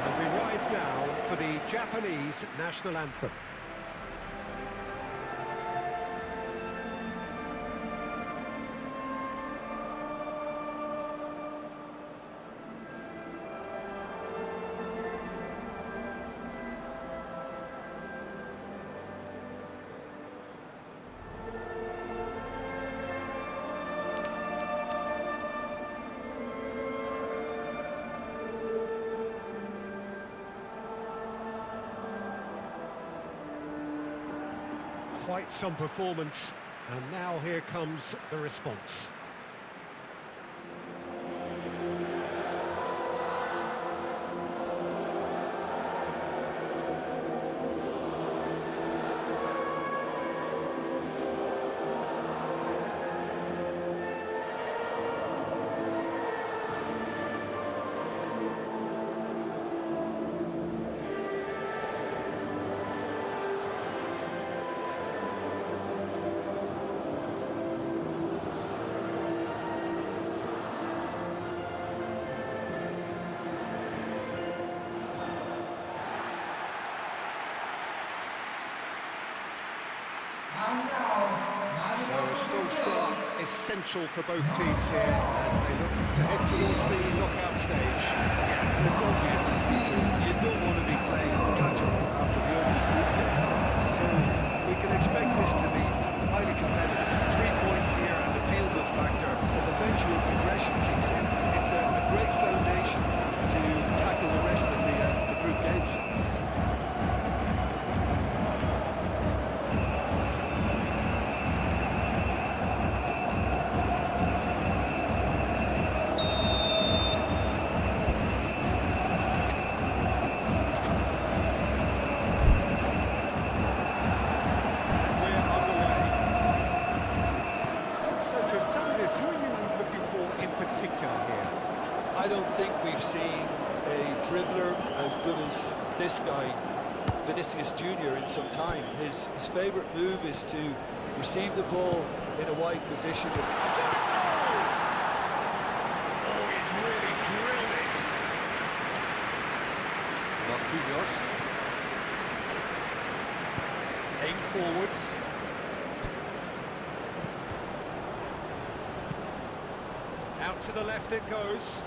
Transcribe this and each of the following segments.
And we rise now for the Japanese national anthem. Quite some performance, and now here comes the response. So a strong start, essential for both teams here as they look to head towards the knockout stage. Yeah, it's obvious. You don't want to be playing catch-up after the opening group game. So we can expect this to be highly competitive. 3 points here and the feel-good factor of eventual progression kicks in. It's a great foundation to tackle the rest of the group games. I don't think we've seen a dribbler as good as this guy, Vinicius Jr., in some time. His favourite move is to receive the ball in a wide position. And shot a goal! Oh, he's really drilled it. Marquinhos. Aim forwards. Out to the left it goes.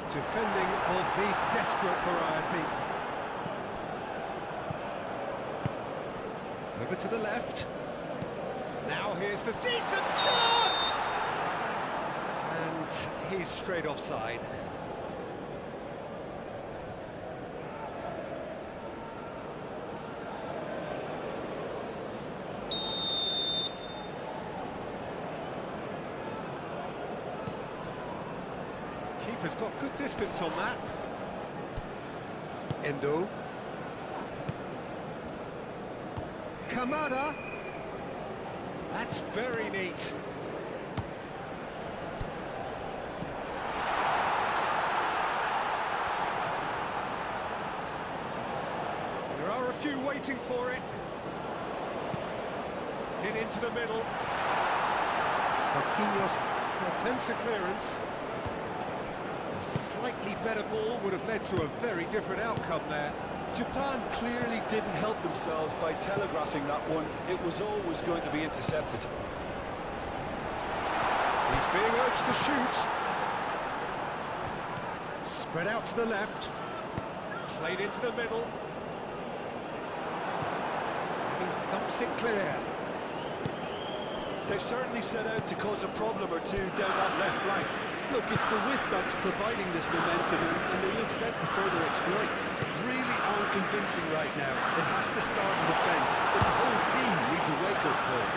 Defending of the desperate variety. Over to the left. Now here's the decent chance! And he's straight offside. Keeper's got good distance on that. Endo. Kamada. That's very neat. There are a few waiting for it. Hit into the middle. Marquinhos attempts a clearance. A slightly better ball would have led to a very different outcome there. Japan clearly didn't help themselves by telegraphing that one. It was always going to be intercepted. He's being urged to shoot. Spread out to the left. Played into the middle. He thumps it clear. They've certainly set out to cause a problem or two down that left flank. Look, it's the width that's providing this momentum, and they look set to further exploit. Really unconvincing right now. It has to start in defence, but the whole team needs a wake-up call.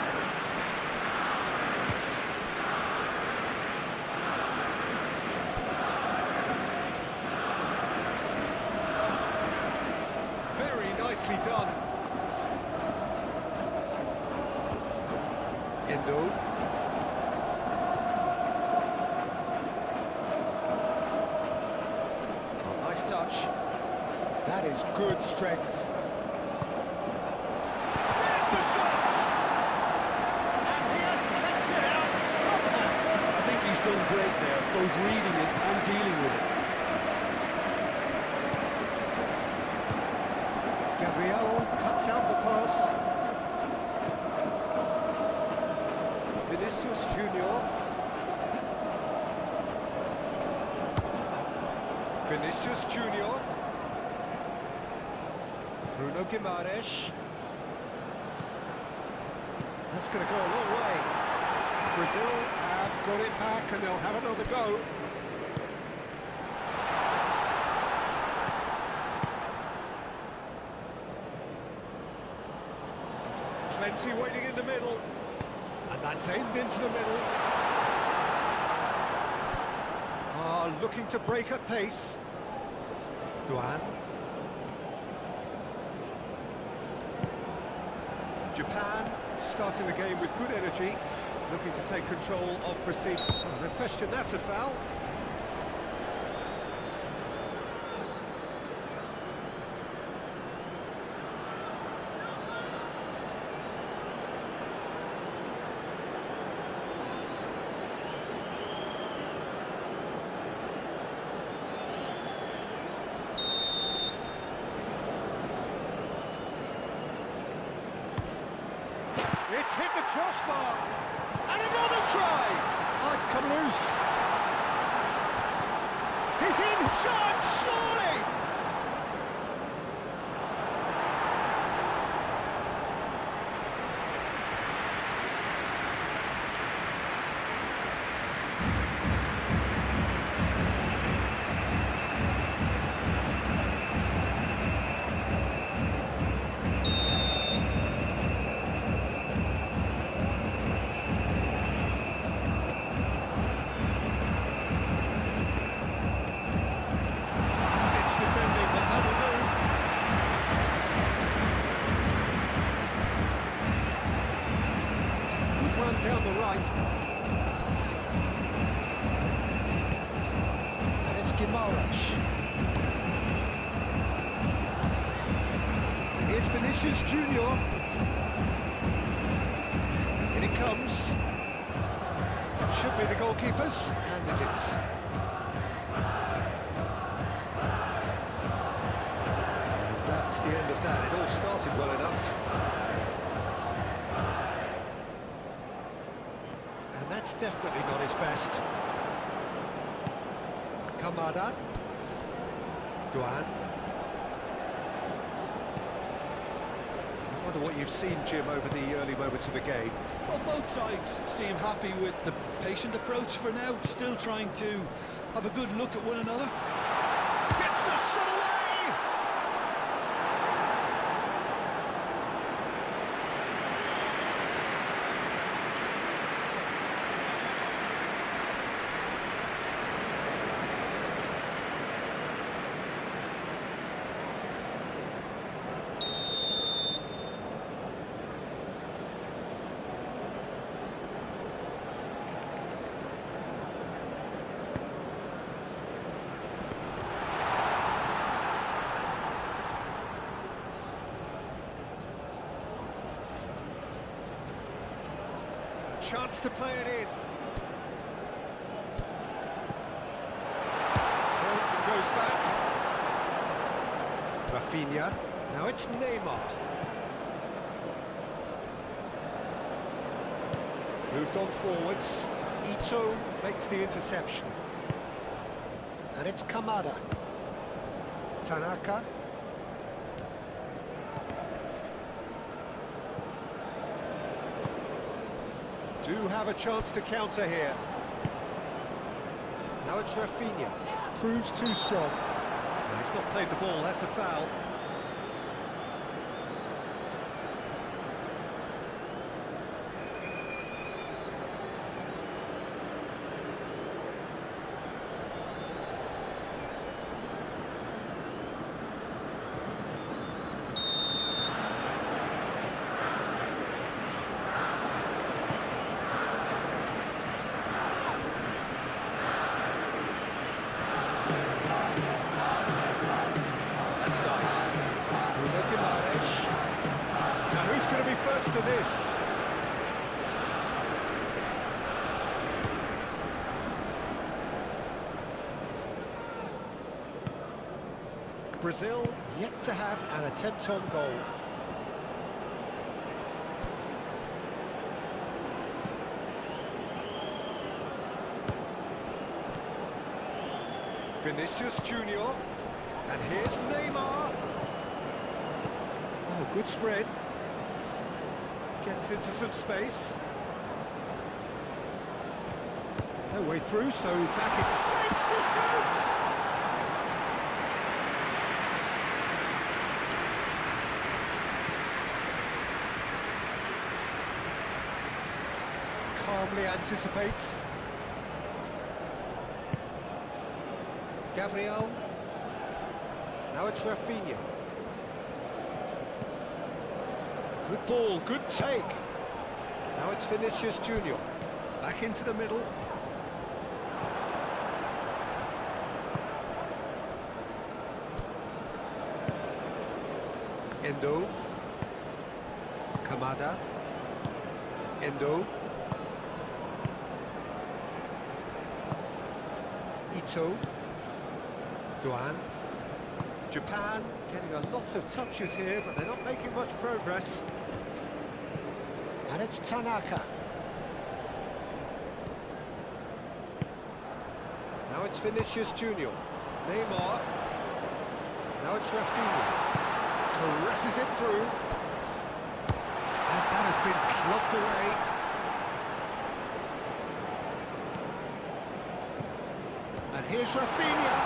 Very nicely done. Endo. Nice touch. That is good strength. There's the shot! And he has kept it out somehow. I think he's done been great there, both reading it and dealing with it. Gabriel cuts out the pass. Vinicius Junior. Vinicius Junior. Bruno Guimaraes. That's going to go a long way. Brazil have got it back and they'll have another go. Plenty waiting in the middle. And that's aimed into the middle. Looking to break at pace. Duan. Japan starting the game with good energy, looking to take control of proceedings. No question, that's a foul. It's hit the crossbar, and another try! Oh, it's come loose. He's in charge, surely! Down the right. And it's Guimaraes. Here's Vinicius Junior. In it comes. That should be the goalkeeper's, and it is. And that's the end of that. It all started well enough. That's definitely not his best. Kamada. Duan. I wonder what you've seen, Jim, over the early moments of the game. Well, both sides seem happy with the patient approach for now, still trying to have a good look at one another. Gets the shot away! Chance to play it in. Turns and goes back. Rafinha. Now it's Neymar. Moved on forwards. Ito makes the interception. And it's Kamada. Tanaka. Do have a chance to counter here. Now it's Rafinha. Proves too strong. No, he's not played the ball, that's a foul. That's nice. Bruno Guimaraes. Now who's going to be first to this? Brazil yet to have an attempt on goal. Vinicius Junior, and here's Neymar. Oh, good spread. Gets into some space. No way through, so back it shapes to shoot! Calmly anticipates. Gabriel. Now it's Rafinha. Good ball, good take. Now it's Vinicius Junior. Back into the middle. Endo. Kamada. Endo. Ito. Duan. Japan getting a lot of touches here, but they're not making much progress. And it's Tanaka. Now it's Vinicius Junior. Neymar. Now it's Rafinha. Caresses it through. And that has been clubbed away. And here's Rafinha.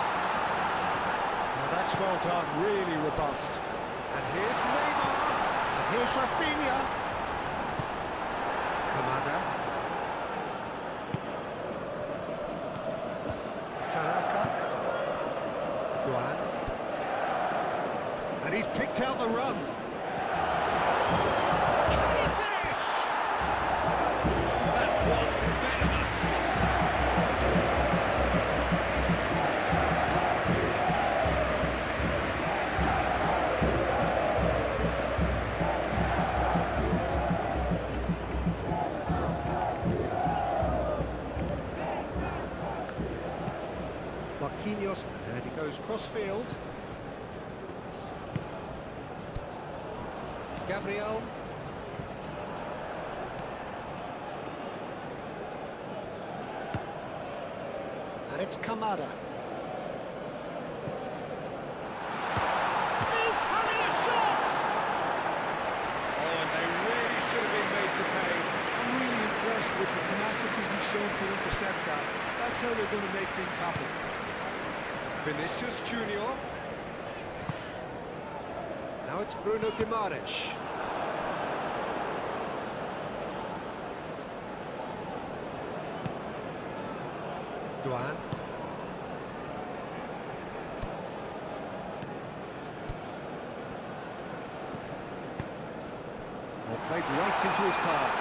Now that's well done, really robust. And here's Neymar. And here's Rafinha. Kamada. Tanaka. Duan. And he's picked out the run. Can he finish? That was venomous. Marquinhos, and he goes cross-field. Gabriel. And it's Kamada. He's having a shot! Oh, and they really should have been made to pay. I'm really impressed with the tenacity he's shown to intercept that. That's how they're going to make things happen. Vinicius Junior. Now it's Bruno Guimaraes. Duan. Well, played right into his path.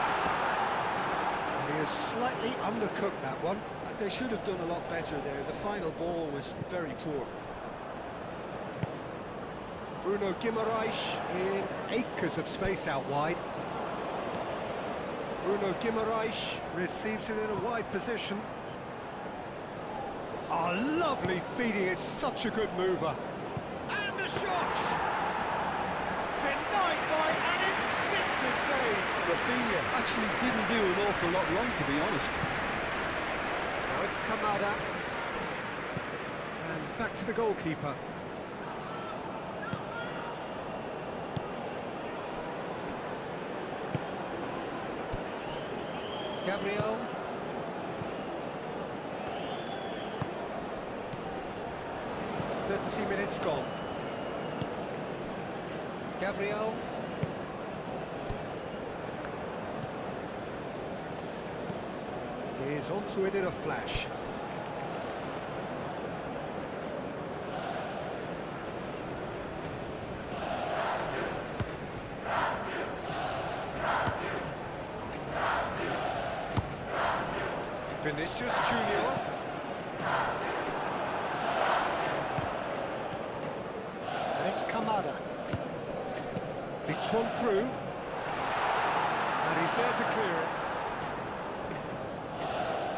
And he has slightly undercooked that one. They should have done a lot better there. The final ball was very poor. Bruno Guimaraes in acres of space out wide. Bruno Guimaraes receives it in a wide position. Oh, lovely feeding, is such a good mover. And the shot! Denied by an instinctive save. Rafinha actually didn't do an awful lot wrong, to be honest. Now it's Kamada. And back to the goalkeeper. Gabriel. 30 minutes gone. Gabriel. Is onto it in a flash. Vinicius Junior. And it's Kamada. Beats one through. And he's there to clear it.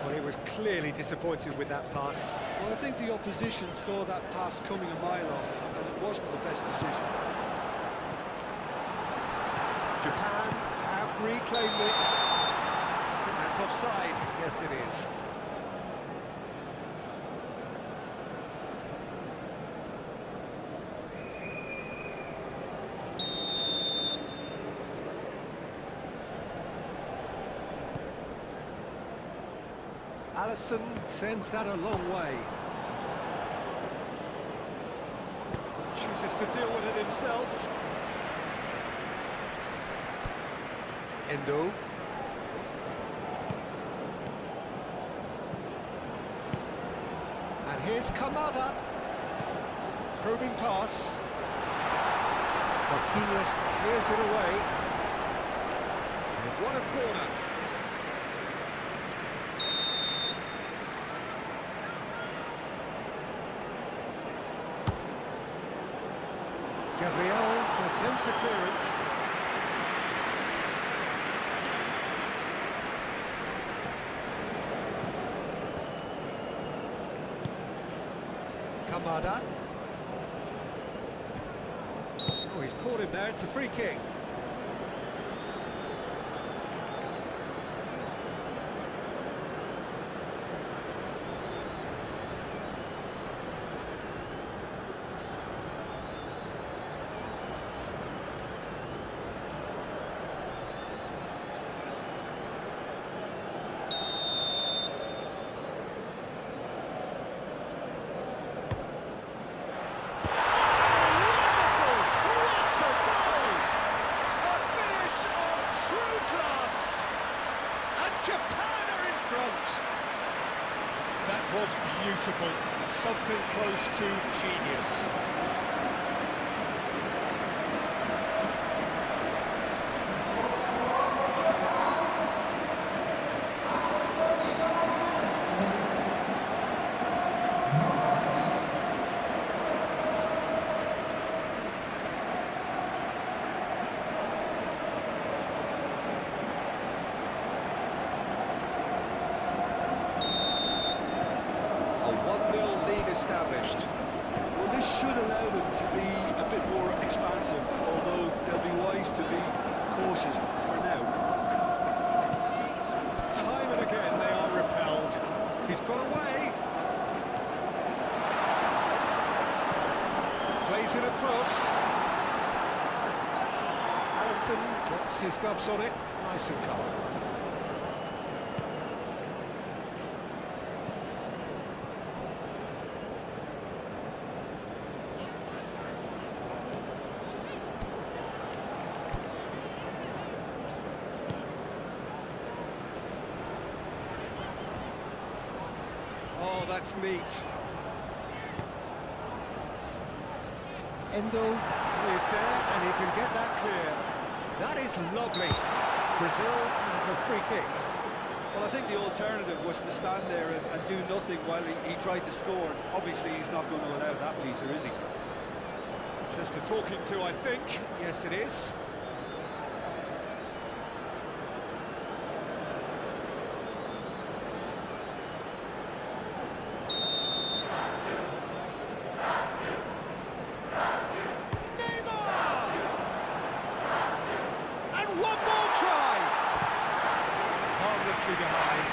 Well, he was clearly disappointed with that pass. Well, I think the opposition saw that pass coming a mile off, and it wasn't the best decision. Japan have reclaimed it. I think that's offside. Yes, it is. Allison sends that a long way. Chooses to deal with it himself. Endo. And here's Kamada. Probing pass. Marquinhos clears it away. They've won a corner. Gabriel attempts a clearance. Kamada. Oh, he's caught him there. It's a free kick. Japan are in front. That was beautiful. Something close to genius. Established. Well, this should allow them to be a bit more expansive, although they'll be wise to be cautious for now. Time and again they are repelled. He's got away. Plays it across. Allison drops his gloves on it. Nice and calm. Oh, that's neat. Endo is there, and he can get that clear. That is lovely. Brazil have a free kick. Well, I think the alternative was to stand there and do nothing while he tried to score. Obviously, he's not going to allow that, Peter, is he? Just a talking to, I think. Yes, it is. Behind.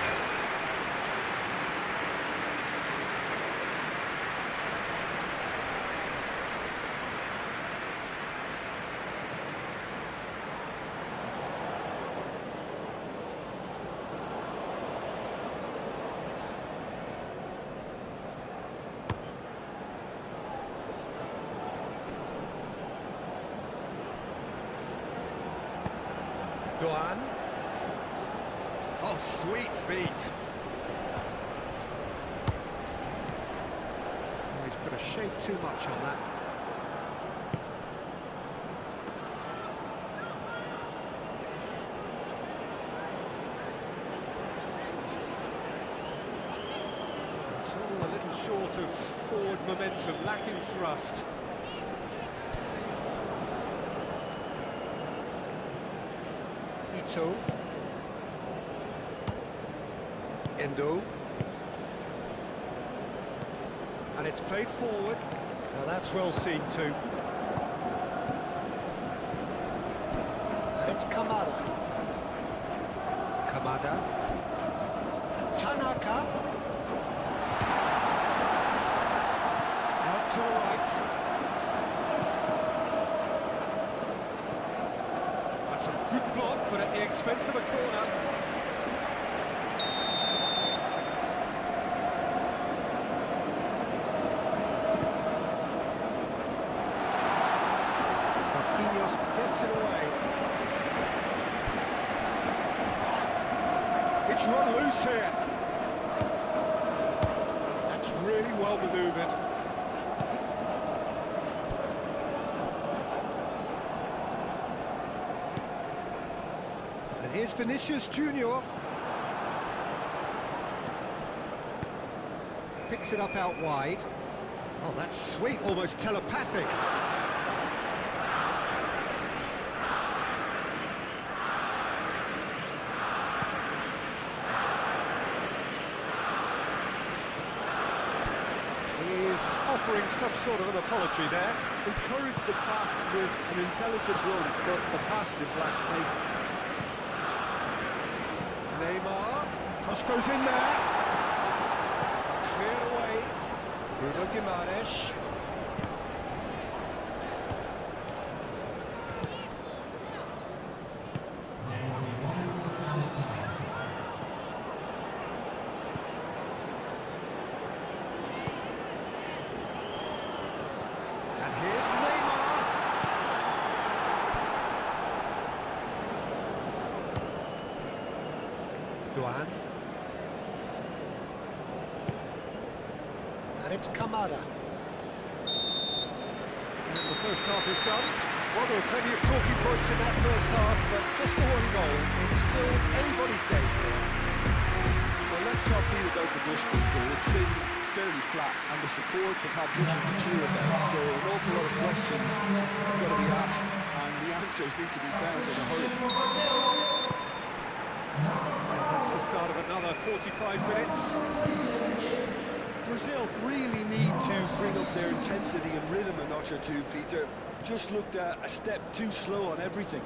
Doan. Oh, sweet feet. Oh, he's put a shade too much on that. It's all a little short of forward momentum, lacking thrust. Ito. Endo. And it's played forward. Now that's well seen too. And it's Kamada. Kamada. Tanaka. Out to the right. That's a good block, but at the expense of a corner. Gets it away. It's run loose here. That's really well manoeuvred. And here's Vinicius Junior. Picks it up out wide. Oh, that's sweet, almost telepathic. Offering some sort of an apology there. Encourage the pass with an intelligent run, but the pass just lacked pace. Neymar, cross goes in there. Cleared away. Bruno Guimaraes. Here's Neymar. Duan. And it's Kamada. And the first half is done. Well, there were plenty of talking points in that first half, but just the one goal. It's still anybody's game here. Well, let's not beat about the bush, Peter. It's been fairly flat, and the support have had nothing to cheer about, so an awful lot of questions have got to be asked, and the answers need to be found in a hurry. And that's the start of another 45 minutes. Brazil really need to bring up their intensity and rhythm a notch or two, Peter. Just looked a step too slow on everything.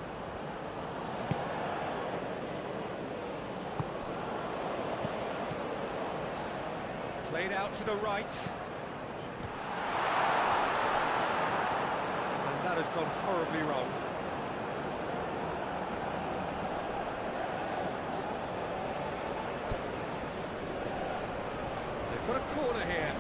Played out to the right. And that has gone horribly wrong. They've got a corner here.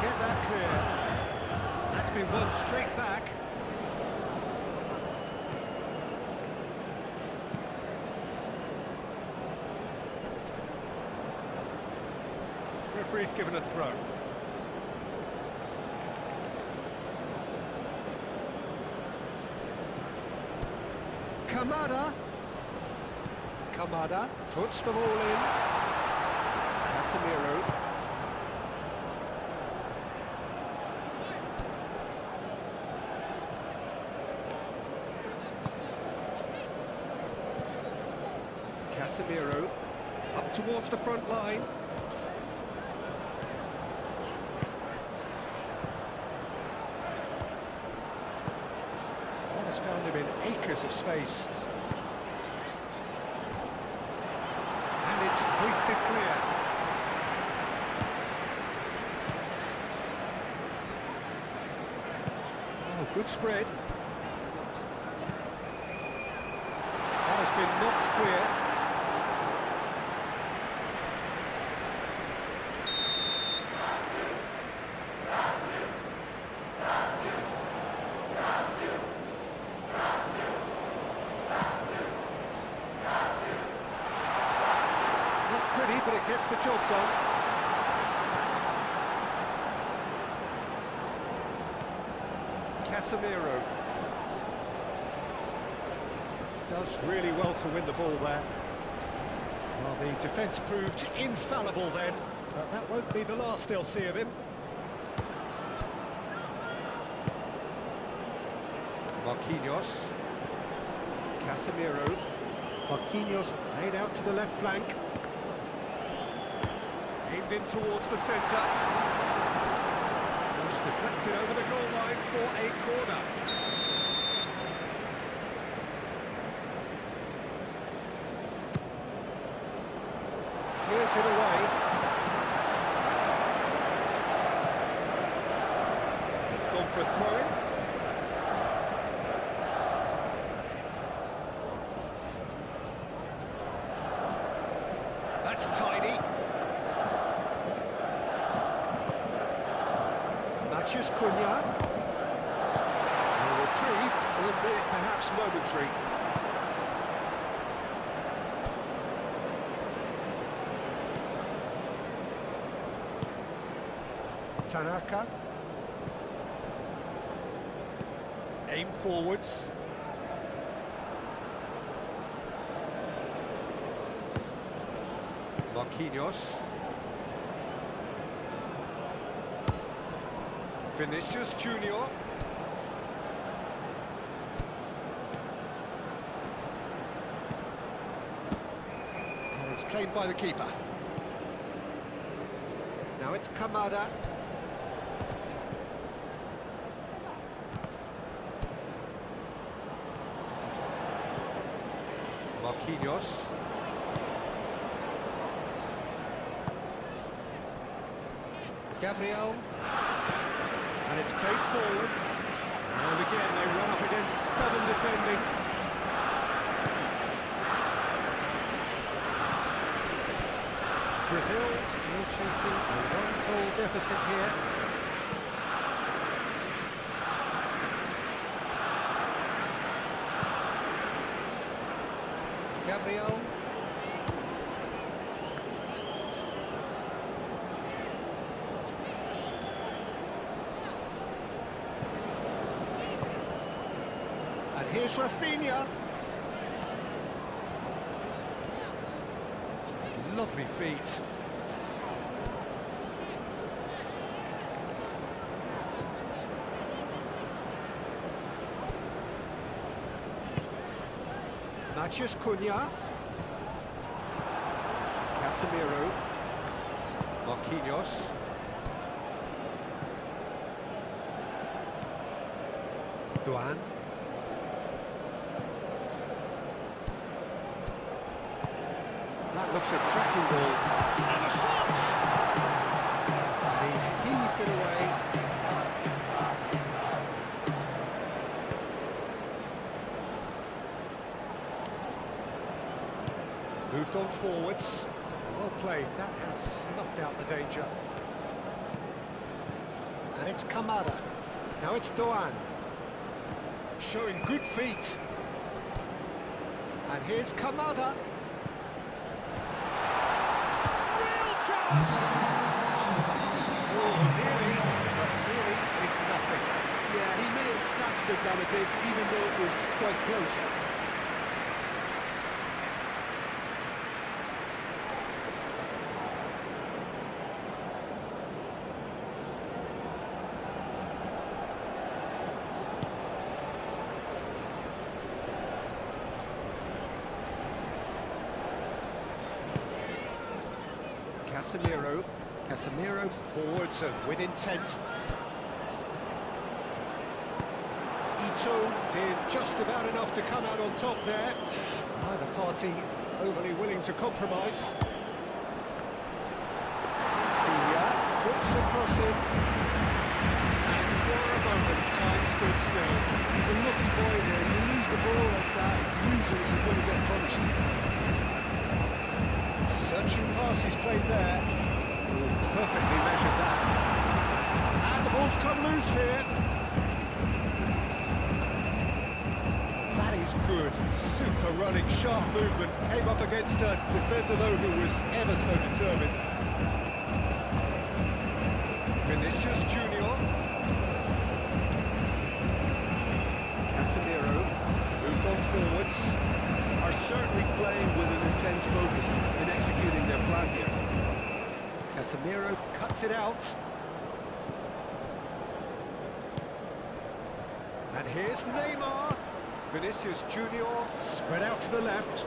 Get that clear. That's been won straight back. Referee's given a throw. Kamada. Kamada puts them all in. Casemiro. Casemiro up towards the front line. That has found him in acres of space. And it's hoisted clear. Oh, good spread. That has been knocked clear. Pretty, but it gets the job done. Casemiro does really well to win the ball there. Well, the defence proved infallible then, but that won't be the last they'll see of him. Marquinhos. Casemiro. Marquinhos played out to the left flank. Aimed in towards the centre. Just deflected over the goal line for a corner. Clears it away. It's gone for a throw-in. That's tidy. Matches Cunha. A reprieve, albeit perhaps momentary. Tanaka. Aim forwards. Marquinhos. Vinicius Junior. And it's claimed by the keeper. Now it's Kamada. Marquinhos. Gabriel. And it's played forward. And again, they run up against stubborn defending. Brazil still chasing a one-goal deficit here. Gabriel. And here's Rafinha. Lovely feet. Matches Cunha. Casemiro. Marquinhos. Duan. That looks a cracking ball. And a shot! And he's heaved it away. Moved on forwards. Well played. That has snuffed out the danger. And it's Kamada. Now it's Doan. Showing good feet. And here's Kamada. Chance! Oh, nearly, but nearly is nothing. Yeah, he may have snatched it down a bit, even though it was quite close. Casemiro forwards and with intent. Ito did just about enough to come out on top there. Neither party overly willing to compromise. Fia puts a cross in. And for a moment, time stood still. He's a lucky boy there. You lose the ball like that, usually you're going to get punished. Searching pass he's played there. Perfectly measured that. And the ball's come loose here. That is good. Super running, sharp movement. Came up against a defender, though, who was ever so determined. Vinicius Junior. Casemiro moved on forwards. certainly playing with an intense focus in executing their plan here. Casemiro cuts it out. And here's Neymar. Vinicius Junior spread out to the left.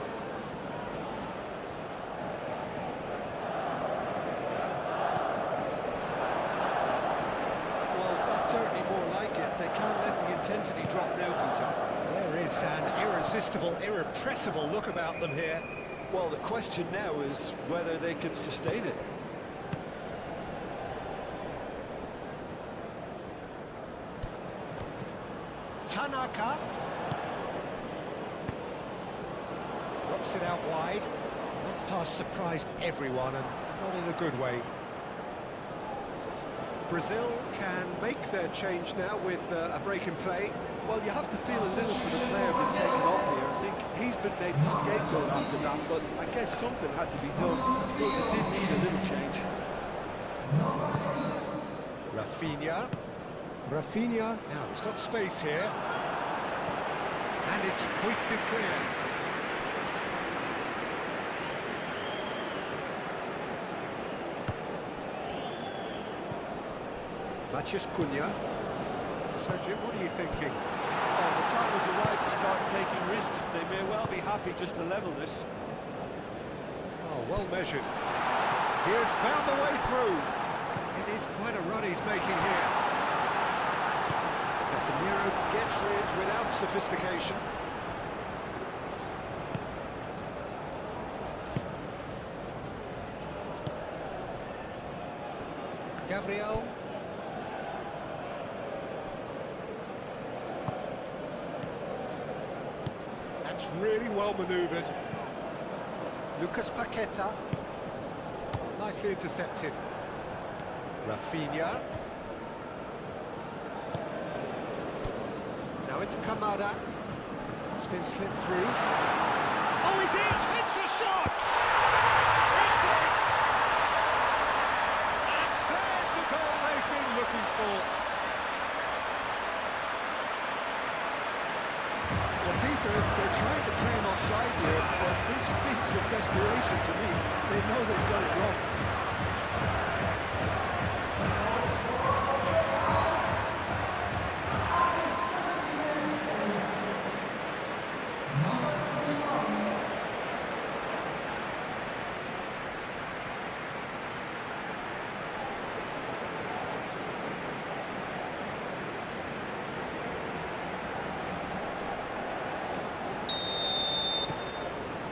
Well, that's certainly more like it. They can't let the intensity drop now, Peter. There is an irresistible, irrepressible look about them here. Well, the question now is whether they can sustain it. Tanaka drops it out wide. That pass surprised everyone, and not in a good way. Brazil can make their change now with a break in play. Well, you have to feel a little for the player being taken off here. I think he's been made the scapegoat after that, but I guess something had to be done. I suppose it did need a little change. Rafinha, now he's got space here. And it's hoisted clear. Matheus Cunha. Sergio, what are you thinking? Oh, the time has arrived to start taking risks. They may well be happy just to level this. Oh, well measured. He has found the way through. It is quite a run he's making here. Casemiro gets rid without sophistication. Gabriel. That's really well manoeuvred. Lucas Paqueta. Nicely intercepted. Rafinha. Now it's Kamada. It's been slipped through. Oh, is it? Hits a shot! It's in! And there's the goal they've been looking for. Well, Peter, they're trying to claim offside here, but this stinks of desperation to me. They know they've got it wrong.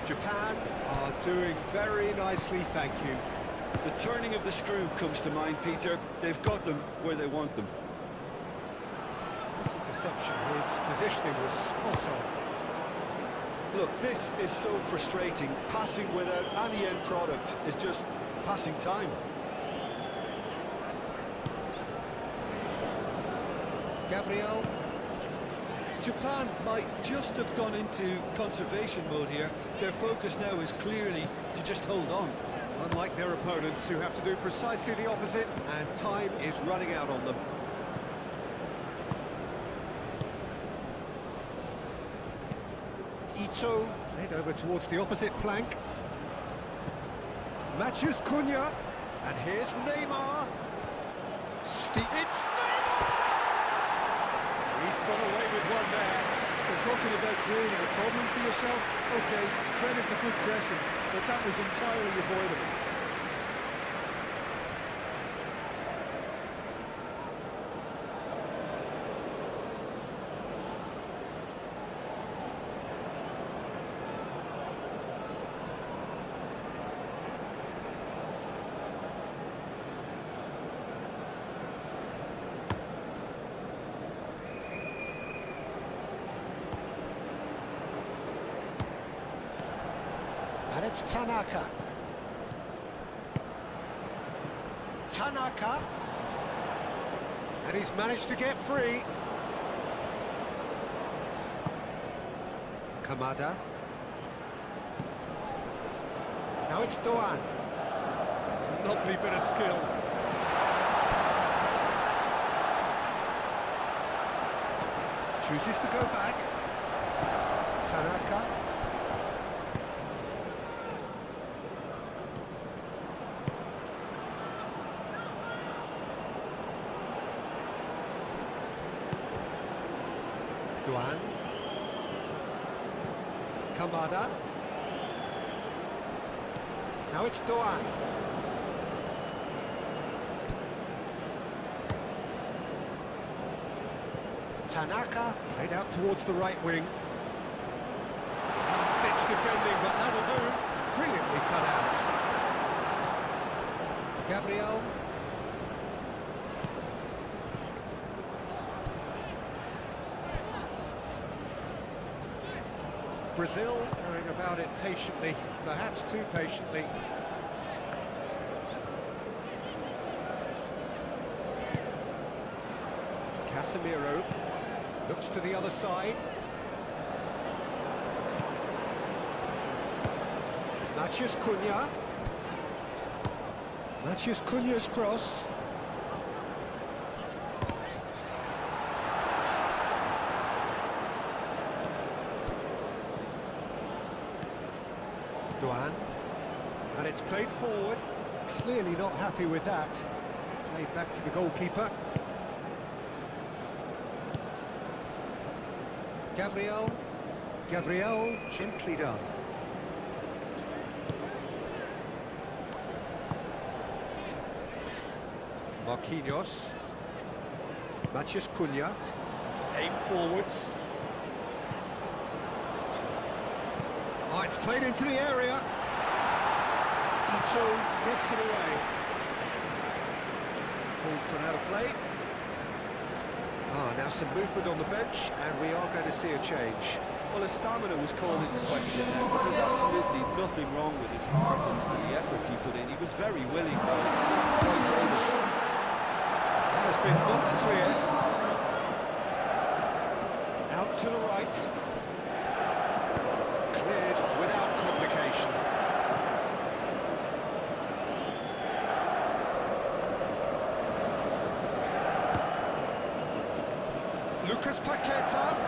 Japan are doing very nicely, thank you. The turning of the screw comes to mind, Peter. They've got them where they want them. This interception, his positioning was spot on. Look, this is so frustrating. Passing without any end product is just passing time. Gabriel. Japan might just have gone into conservation mode here. Their focus now is clearly to just hold on. Unlike their opponents, who have to do precisely the opposite, and time is running out on them. Ito, played over towards the opposite flank. Matheus Cunha, and here's Neymar. It's Neymar! He's got away with one there. We're talking about creating a problem for yourself. Okay, credit to good pressing, but that was entirely avoidable. And it's Tanaka. Tanaka. And he's managed to get free. Kamada. Now it's Doan. Lovely bit of skill. Chooses to go back. Tanaka. Duan. Kamada. Now it's Duan. Tanaka played out towards the right wing. Last-ditch defending, but that'll do. Brilliantly cut out. Gabriel. Brazil going about it patiently, perhaps too patiently. Casemiro looks to the other side. Matheus Cunha. Matheus Cunha's cross. Duan. And it's played forward. Clearly not happy with that. Played back to the goalkeeper. Gabriel. Gabriel, gently done. Marquinhos. Matheus Cunha. Aim forwards. Oh, it's played into the area. Ito gets it away. Ball's gone out of play. Now some movement on the bench, and we are going to see a change. Well, his stamina was called into question now, but there's absolutely nothing wrong with his heart and the effort he put in. He was very willing, though. That has been knocked clear. Out to the right. Cleared without complication. Lucas Paqueta.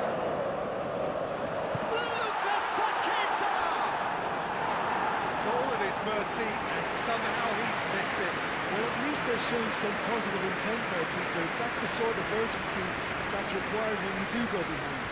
Lucas Paqueta! Goal at his mercy, and somehow he's missed it. Well, at least they're showing some positive intent there, Peter. That's the sort of urgency that's required when you do go behind.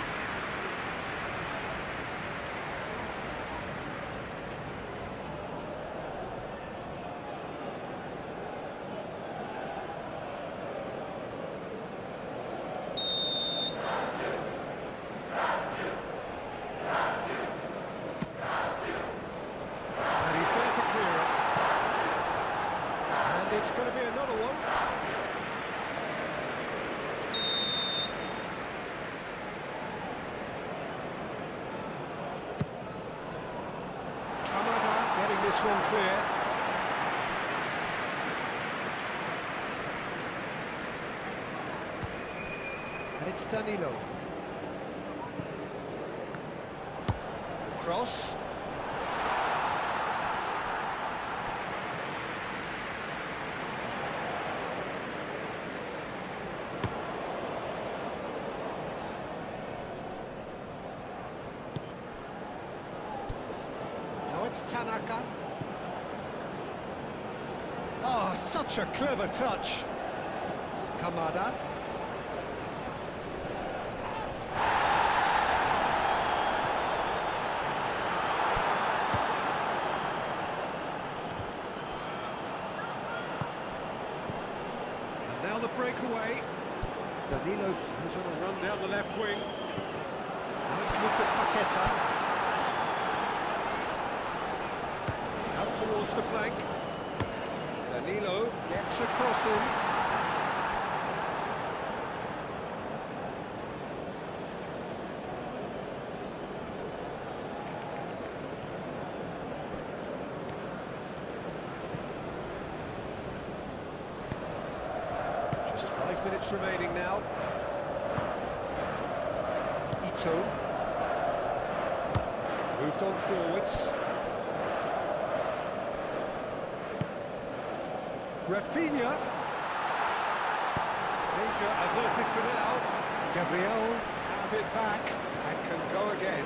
It's going to be another one. Kamada getting this one clear. And it's Danilo. Cross. Tanaka. Oh, such a clever touch. Kamada. And now the breakaway. Danilo goes on a run down the left wing. Now it's Lucas Paqueta. Towards the flank. Danilo gets across him. Just 5 minutes remaining now. Ito. Moved on forwards. Rafinha. Danger averted for now. Gabriel have it back and can go again.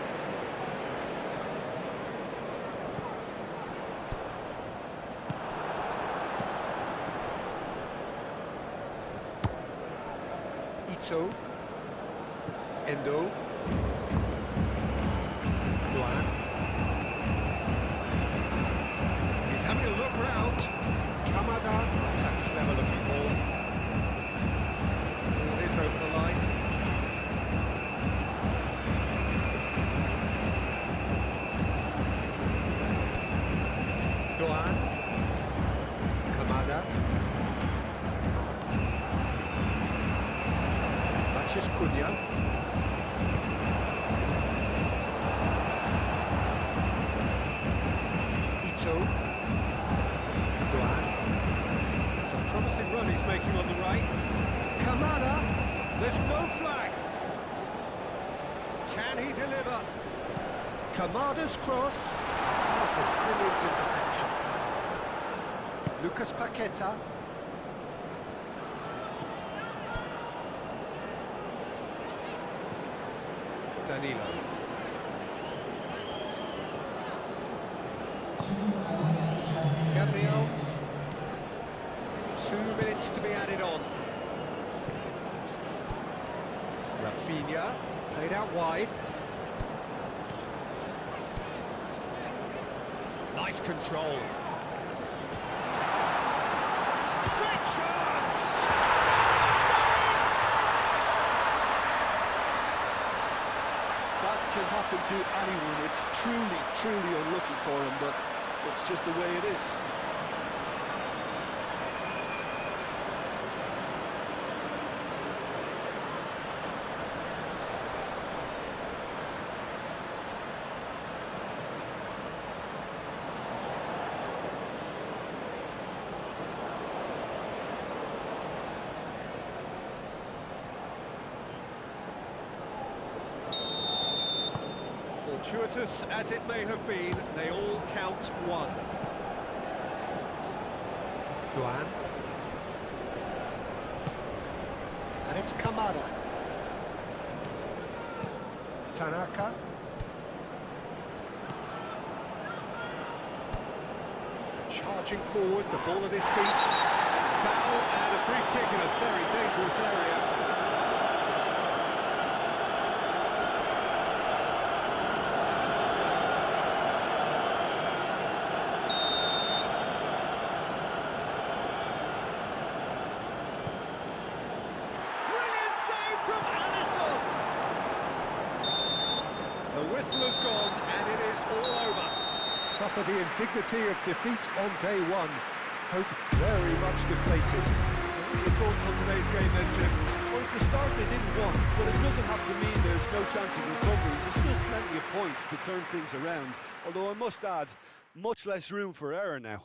Ito. Endo. Duan. He's having a look round. Kamada. That's a clever looking ball. Ball is over the line. Duan. Kamada. Matches Cunha. Duan. It's a promising run he's making on the right. Kamada. There's no flag. Can he deliver? Kamada's cross. That's a brilliant interception. Lucas Paqueta. Danilo. Gabriel. 2 minutes to be added on. Rafinha, played out wide. Nice control. Great chance! That can happen to anyone. It's truly, truly unlucky for him, but it's just the way it is. Fortuitous as it may have been, they all count one. Duan. And it's Kamada. Tanaka. Charging forward, the ball at his feet. Foul and a free kick in a very dangerous area. The whistle has gone, and it is all over. Suffer the indignity of defeat on day one. Hope very much deflated. Your thoughts on today's game then, Jim? Well, it's the start they didn't want, but it doesn't have to mean there's no chance of recovery. There's still plenty of points to turn things around, although I must add, much less room for error now.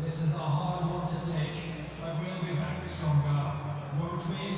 This is a hard one to take, but we'll be back stronger, won't we?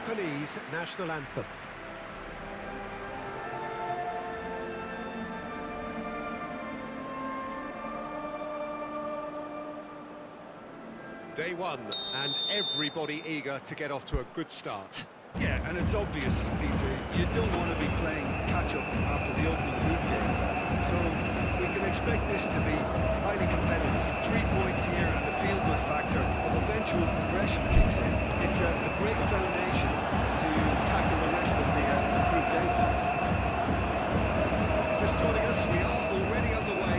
Japanese national anthem. Day one, and everybody eager to get off to a good start. Yeah, and it's obvious, Peter, you don't want to be playing catch-up after the opening group game. So we can expect this to be highly competitive. 3 points here and the feel-good factor of eventual progression kicks in. It's a great foundation to tackle the rest of the group games. Just joining us, we are already underway.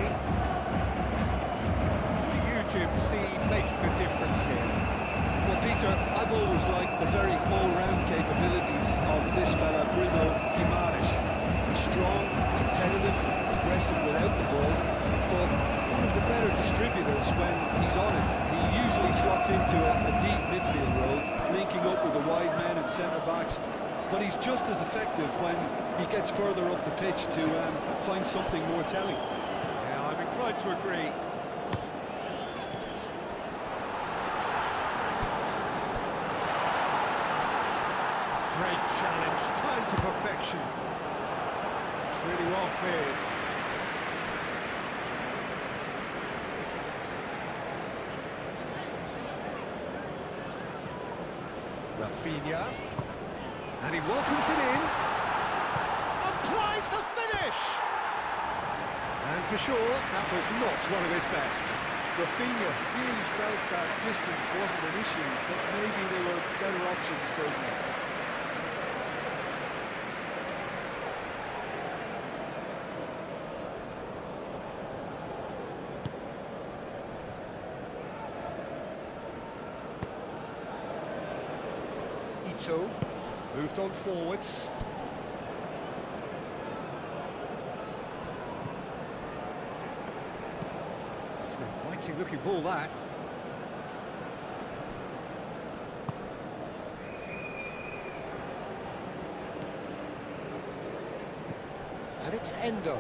Who do you, Jim, see making a difference here? Well, Peter, I've always liked the very all-round capabilities of this fella, Bruno Guimaraes. He's strong, competitive, aggressive without the ball, but one of the better distributors when he's on it. He usually slots into a deep midfield role, linking up with the wide men and centre-backs, but he's just as effective when he gets further up the pitch to find something more telling. Yeah, I'm inclined to agree. Great challenge, time to perfection. It's really well cleared. Rafinha, and he welcomes it in, applies the finish! And for sure, that was not one of his best. Rafinha really felt that distance wasn't an issue, but maybe there were better options for him. Moved on forwards. It's an inviting looking ball, that. And it's Endo.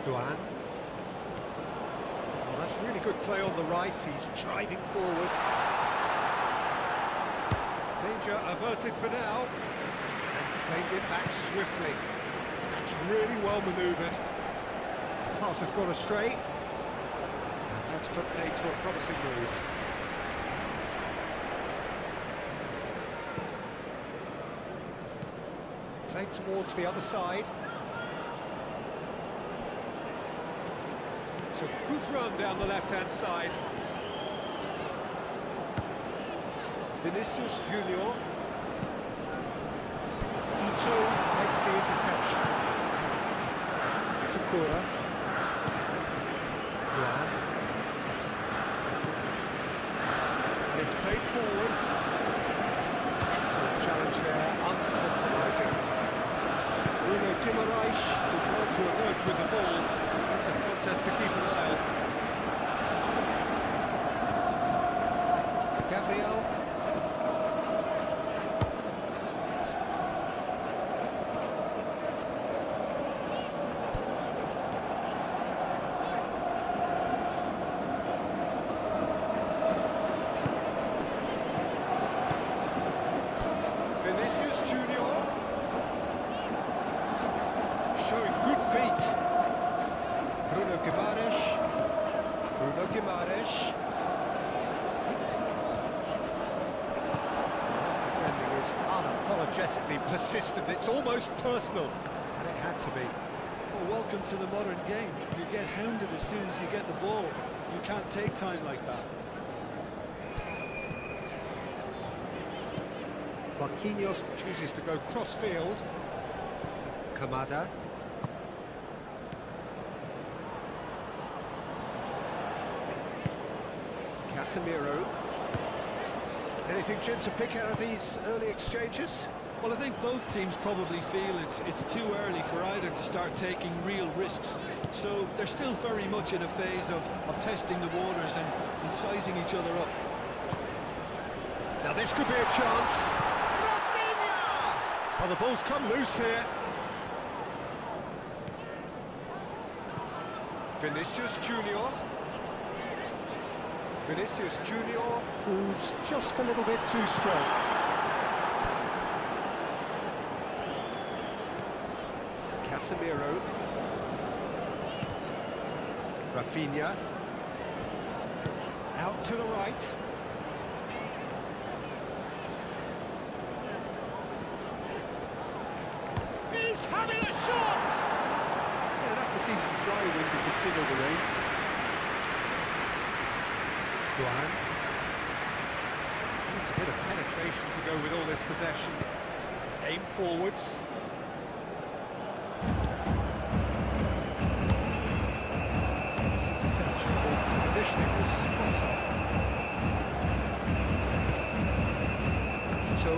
Duan. That's really good play on the right, he's driving forward. Danger averted for now. And claimed it back swiftly. That's really well manoeuvred. Pass has gone astray. And that's put paid to a promising move. Played towards the other side. It's a good run down the left-hand side. Vinicius Junior. Ito makes the interception. Takura. Duan. And it's played forward. Excellent challenge there, uncompromising. Bruno Guimaraes did well to emerge with the ball. It's a contest to keep an eye on. Gabriel. Vinicius Junior. Showing good feet. Bruno Guimaraes. Defending is unapologetically persistent. It's almost personal, and it had to be. Well, welcome to the modern game. You get hounded as soon as you get the ball. You can't take time like that. Marquinhos chooses to go cross-field. Kamada. Casemiro. Anything, Jim, to pick out of these early exchanges? Well, I think both teams probably feel it's too early for either to start taking real risks. So they're still very much in a phase of testing the waters and sizing each other up. Now this could be a chance. Rafinha! Oh, the ball's come loose here. Vinicius Junior. Vinicius Junior proves just a little bit too strong. Casemiro. Rafinha. Out to the right. He's having a shot! Yeah, that's a decent try when you consider the range. Duan. Needs a bit of penetration to go with all this possession. Aim forwards. This interception, his positioning was spot on. Ito.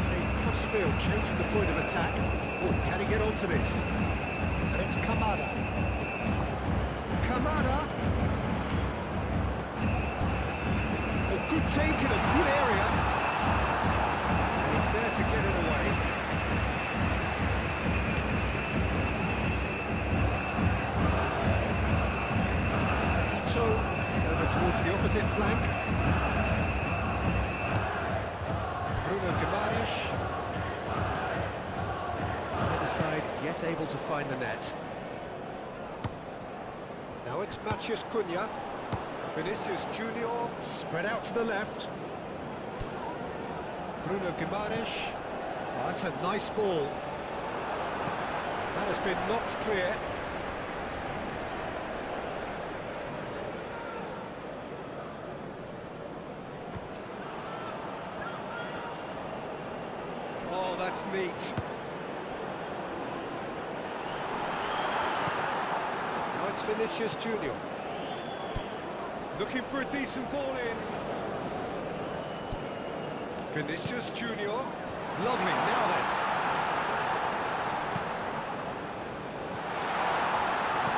A crossfield, changing the point of attack. Oh, can he get onto this? And it's Kamada. Kamada. Oh, good take in a good area. And he's there to get it away. Ito over towards the opposite flank. Bruno Guimaraes. Either side yet able to find the net. Now it's Matheus Cunha. Vinicius Junior spread out to the left. Bruno Guimaraes. Oh, that's a nice ball. That has been knocked clear. Oh, that's neat. Now it's Vinicius Junior. Looking for a decent ball in. Vinicius Junior. Lovely, now then.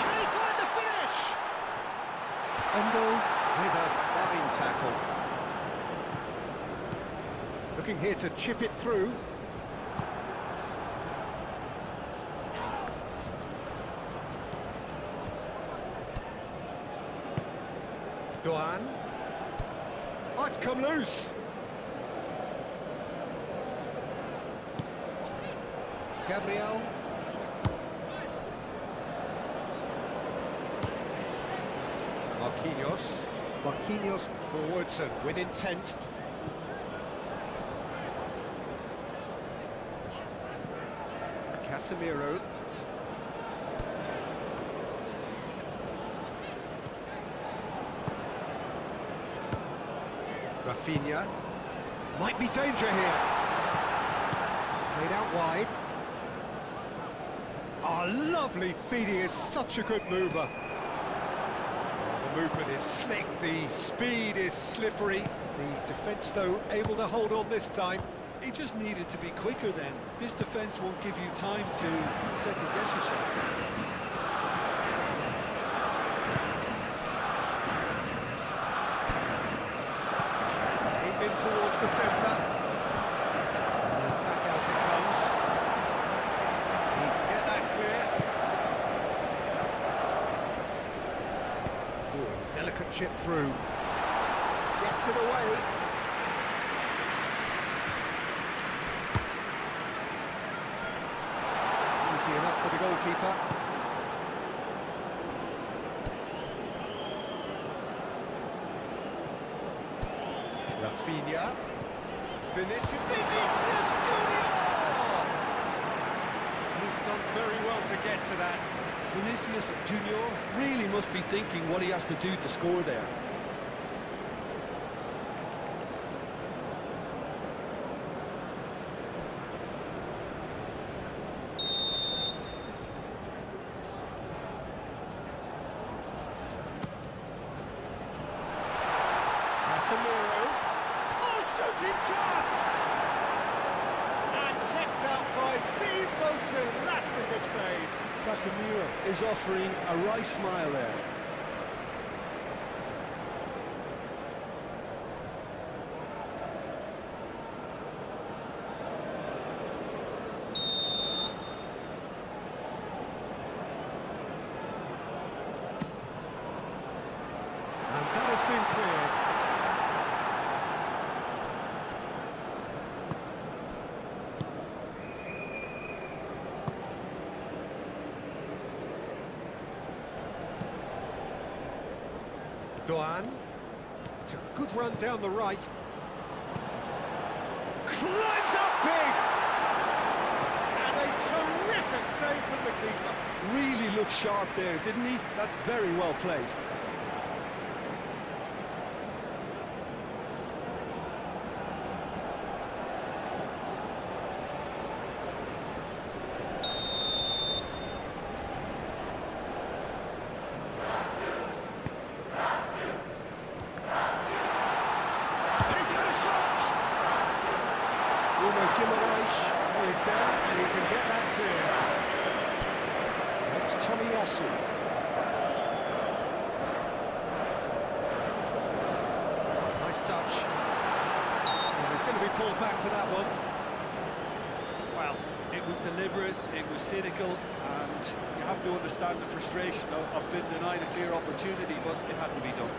Can he find the finish? Endo with a fine tackle. Looking here to chip it through. Duan. Oh, it's come loose. Gabriel. Marquinhos. Marquinhos forwards and with intent. Casemiro. Rafinha. Might be danger here. Played out wide. Oh, lovely feed. He is such a good mover. The movement is slick, the speed is slippery. The defence, though, able to hold on this time. He just needed to be quicker then. This defence won't give you time to second-guess yourself. In towards the centre. And back out it comes. He can get that clear. Ooh, delicate chip through. Gets it away. Easy enough for the goalkeeper. Rafinha. Vinicius Junior! He's done very well to get to that. Vinicius Junior really must be thinking what he has to do to score there. Casemiro. Oh, shooting chance! And kept out by the most elastic of saves. Casemiro is offering a wry smile there. Doan. It's a good run down the right. Climbs up big! And a terrific save from the keeper. Really looked sharp there, didn't he? That's very well played. Is there, and he can get that clear. That's Tomiyasu. Nice touch. And he's going to be pulled back for that one. Well, it was deliberate, it was cynical, and you have to understand the frustration of being denied a clear opportunity, but it had to be done.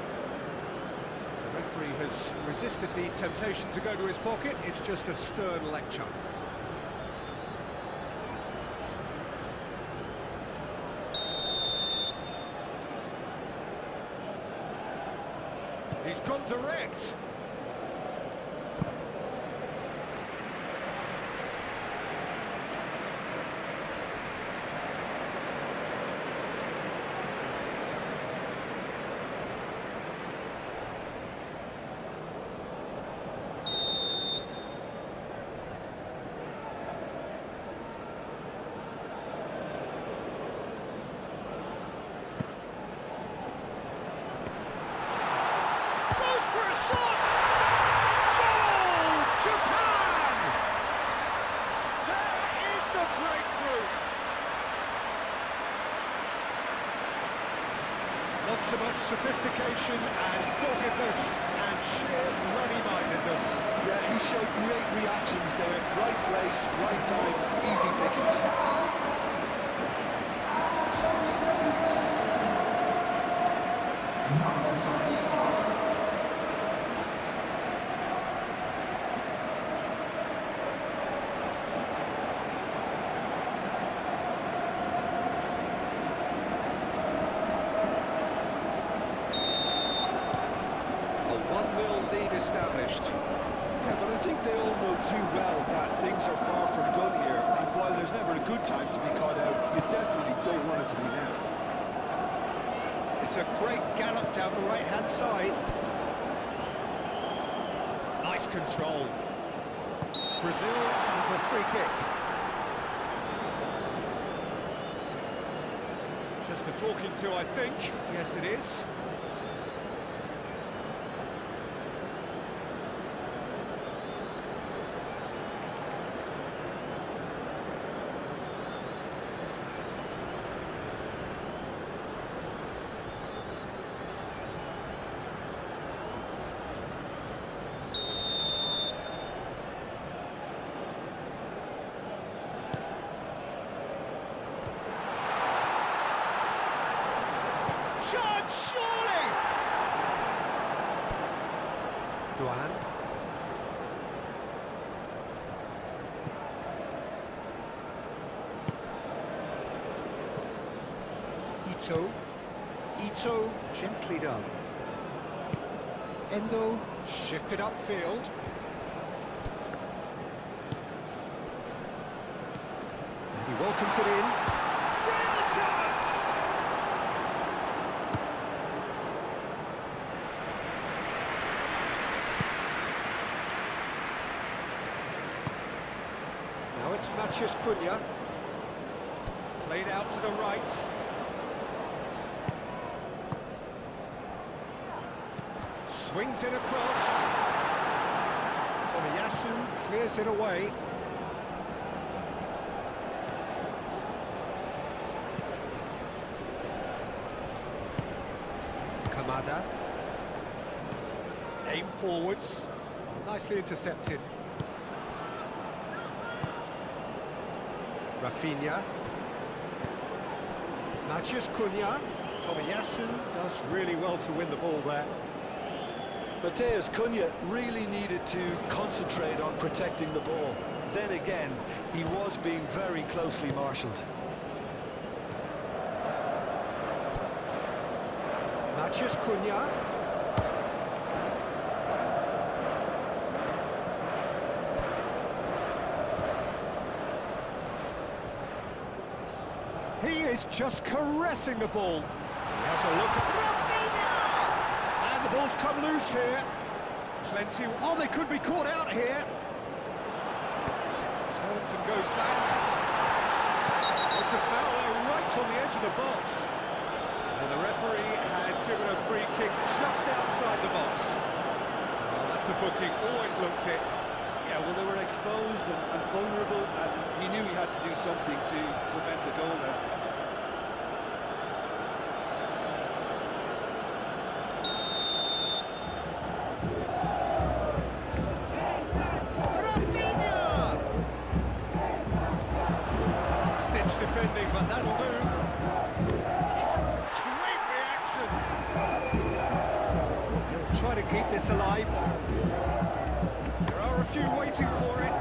The referee has resisted the temptation to go to his pocket. It's just a stern lecture. He's gone direct. Not so much sophistication as doggedness and sheer bloody-mindedness. Yeah, he showed great reactions there. Right place, right time, easy pickings. Established. Yeah, but I think they all know too well that things are far from done here, and while there's never a good time to be caught out, you definitely don't want it to be now. It's a great gallop down the right-hand side. Nice control. Brazil have a free kick. Just a talking to, I think. Yes, it is. Surely! Doan. Ito gently done. Endo shifted upfield. And he welcomes it in. Real chance! Now it's Matheus Cunha. Played out to the right. Swings it across. Tomiyasu clears it away. Kamada. Aim forwards. Nicely intercepted. Rafinha. Matheus Cunha. Tomiyasu does really well to win the ball there. Matheus Cunha really needed to concentrate on protecting the ball. Then again, he was being very closely marshalled. Matheus Cunha. He is just caressing the ball. He has a look at Rafinha! And the ball's come loose here. Plenty. Oh, they could be caught out here. Turns and goes back. It's a foul there right on the edge of the box. And the referee has given a free kick just outside the box. Well, that's a booking, always looked it. Yeah, well, they were exposed and vulnerable, and he knew he had to do something to prevent a goal there. Rafinha! Last-ditch defending, but that'll do. Great reaction. He'll try to keep this alive. There are a few waiting for it.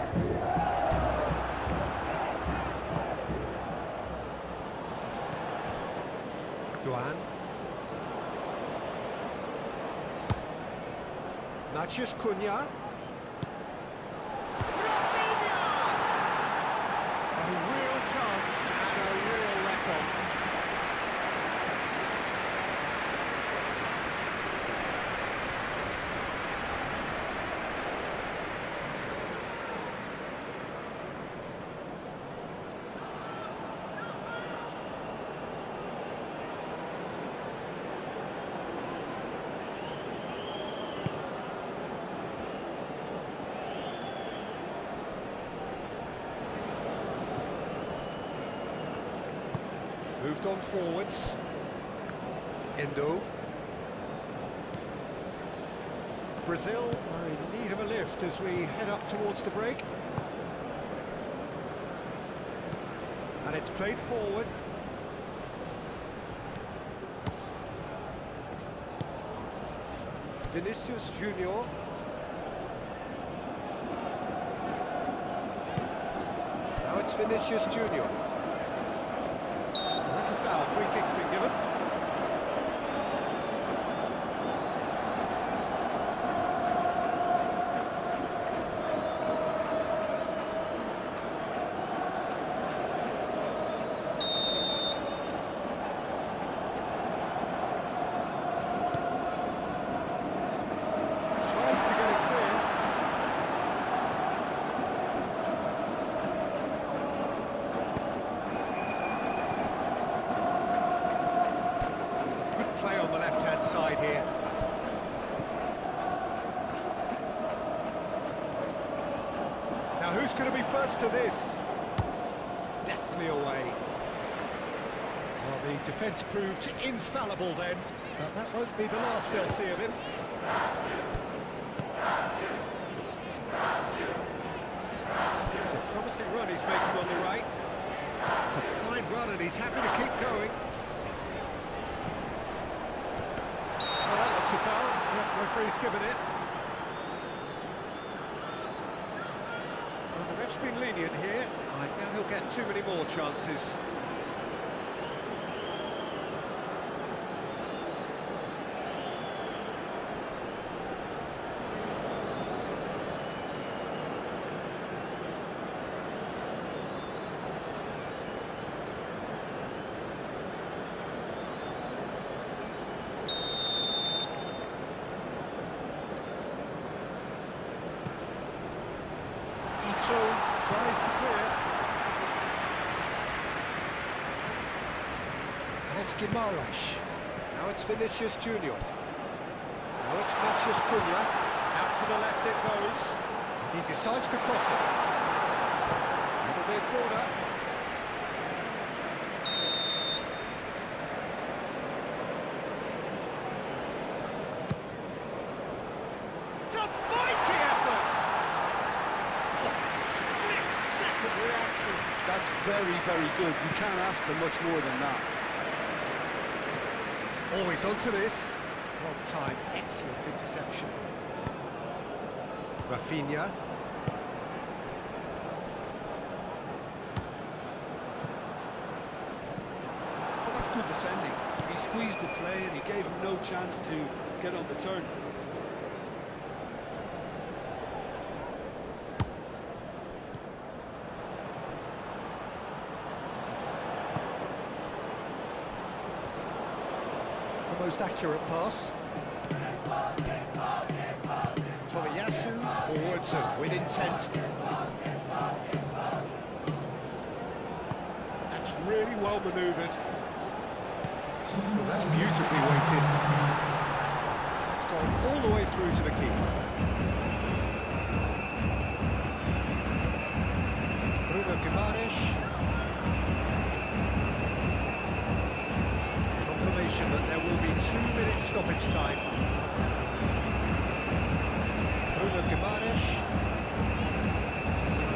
Duan. Maciej Cunha. Rafinha! A real chance and a real let-off. Moved on forwards. Endo. Brazil are in need of a lift as we head up towards the break. And it's played forward. Vinicius Junior. Now it's Vinicius Junior. That's a foul. Free kick's been given. Tries to get it clear. Good play on the left-hand side here. Now who's going to be first to this? Deftly away. Well, the defence proved infallible then, but that won't be the last they'll see of him. It's a promising run he's making on the right. It's a fine run and he's happy to keep going. Well, that looks a foul. Yeah, referee's given it. Well, the ref's been lenient here. I doubt he'll get too many more chances. Tries to clear. And it's Guimaraes. Now it's Vinicius Junior. Now it's Maciej Cunha. Out to the left it goes. He decides to cross it. It'll be a corner. It's a mighty effort! Reaction. That's very, very good. You can't ask for much more than that. Always onto this. Well time, excellent interception. Rafinha. Well, that's good defending. He squeezed the play and he gave him no chance to get on the turn. most accurate pass. Tomiyasu forwards and with intent. That's really well manoeuvred. Well, that's beautifully weighted. It's gone all the way through to the keeper. Bruno Guimaraes. Confirmation that there will be 2 minutes stoppage time. Bruno Guimaraes.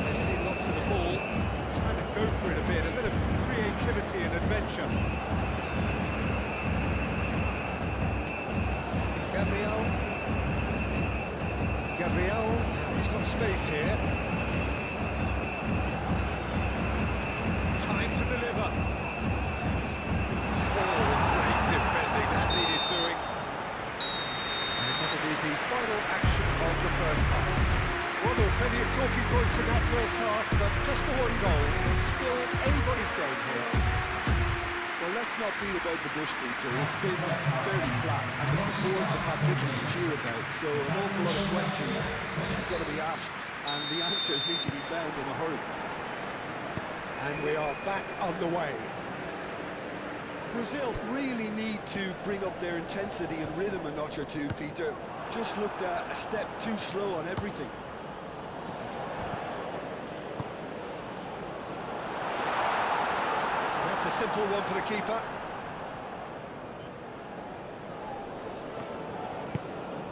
They've seen lots of the ball. Time to go for it a bit of creativity and adventure. Gabriel, he's got space here. Time to deliver. Oh, great defending, that needed doing. And that'll be the final action of the first half. Well, there were plenty of talking points in that first half, but just the one goal. It's still anybody's game here. Well, let's not beat about the bush, Peter. It's been fairly flat, and the supporters have had little to cheer about, so an awful lot of questions have got to be asked, and the answers need to be found in a hurry. And we are back underway. Brazil really need to bring up their intensity and rhythm a notch or two, Peter. Just looked a step too slow on everything. That's a simple one for the keeper.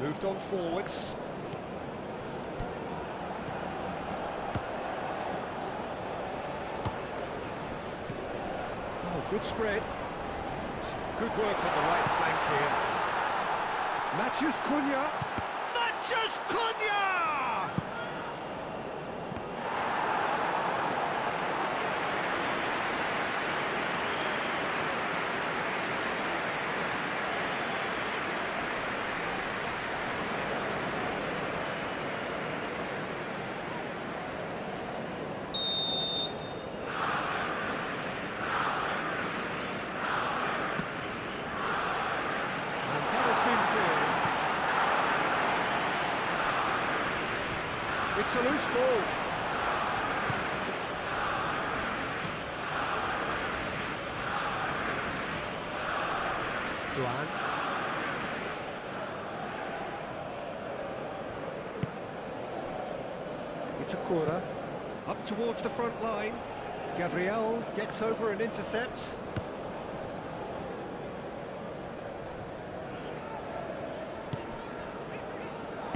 Moved on forwards. Oh, good spread. Some good work on the right flank here. Matheus Cunha. Matheus Cunha! It's a loose ball. Duan. It's a corner. Up towards the front line. Gabriel gets over and intercepts.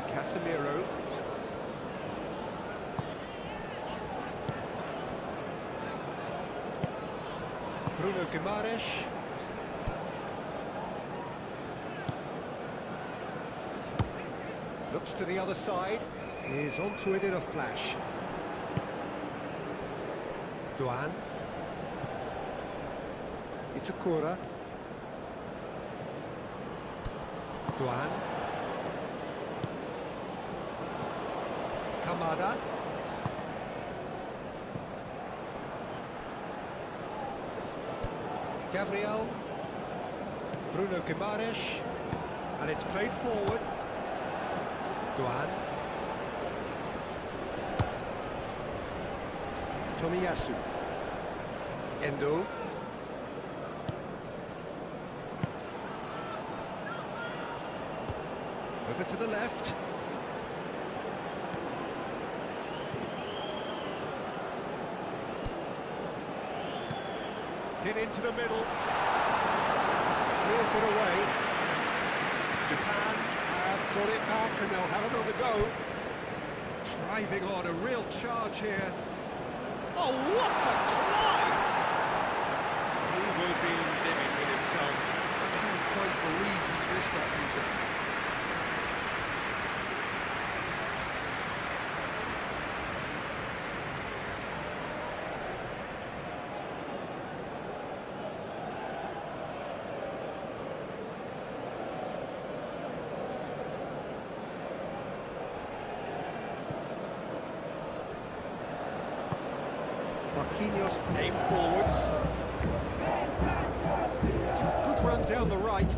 Casemiro. Bruno Guimaraes. Looks to the other side. Is onto it in a flash. Duan. Itakura. Duan. Kamada. Gabriel, Bruno Guimaraes, and it's played forward. Duan. Tomiyasu. Endo. Over to the left. Hit into the middle. Clears it away. Japan have got it back and they'll have another go. Driving on, a real charge here. Oh, what a climb! He will be living with himself. I can't quite believe he's missed that, Peter. Marquinhos aim forwards. It's a good run down the right.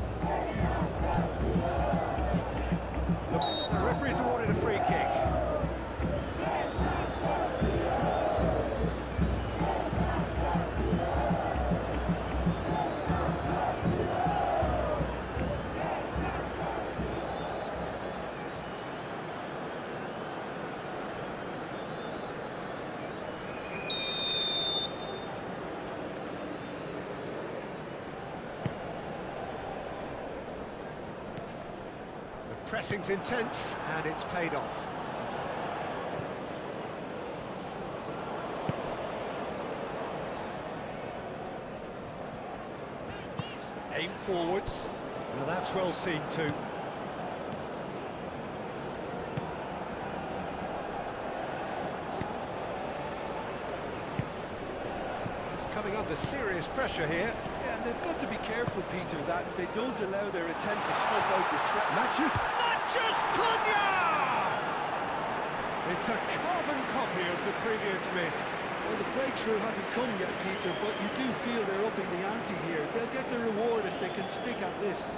Pressing's intense, and it's paid off. Aim forwards. Now that's well seen too. He's coming under serious pressure here. Yeah, and they've got to be careful, Peter, that they don't allow their attempt to snuff out the threat. Matches Cunha! It's a carbon copy of the previous miss. Well, the breakthrough hasn't come yet, Peter, but you do feel they're upping the ante here. They'll get the reward if they can stick at this.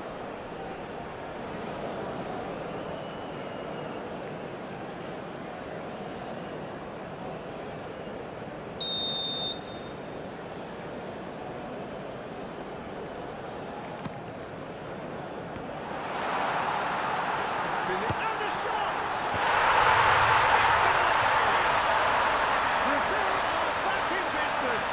And the shots! Brazil are back in business.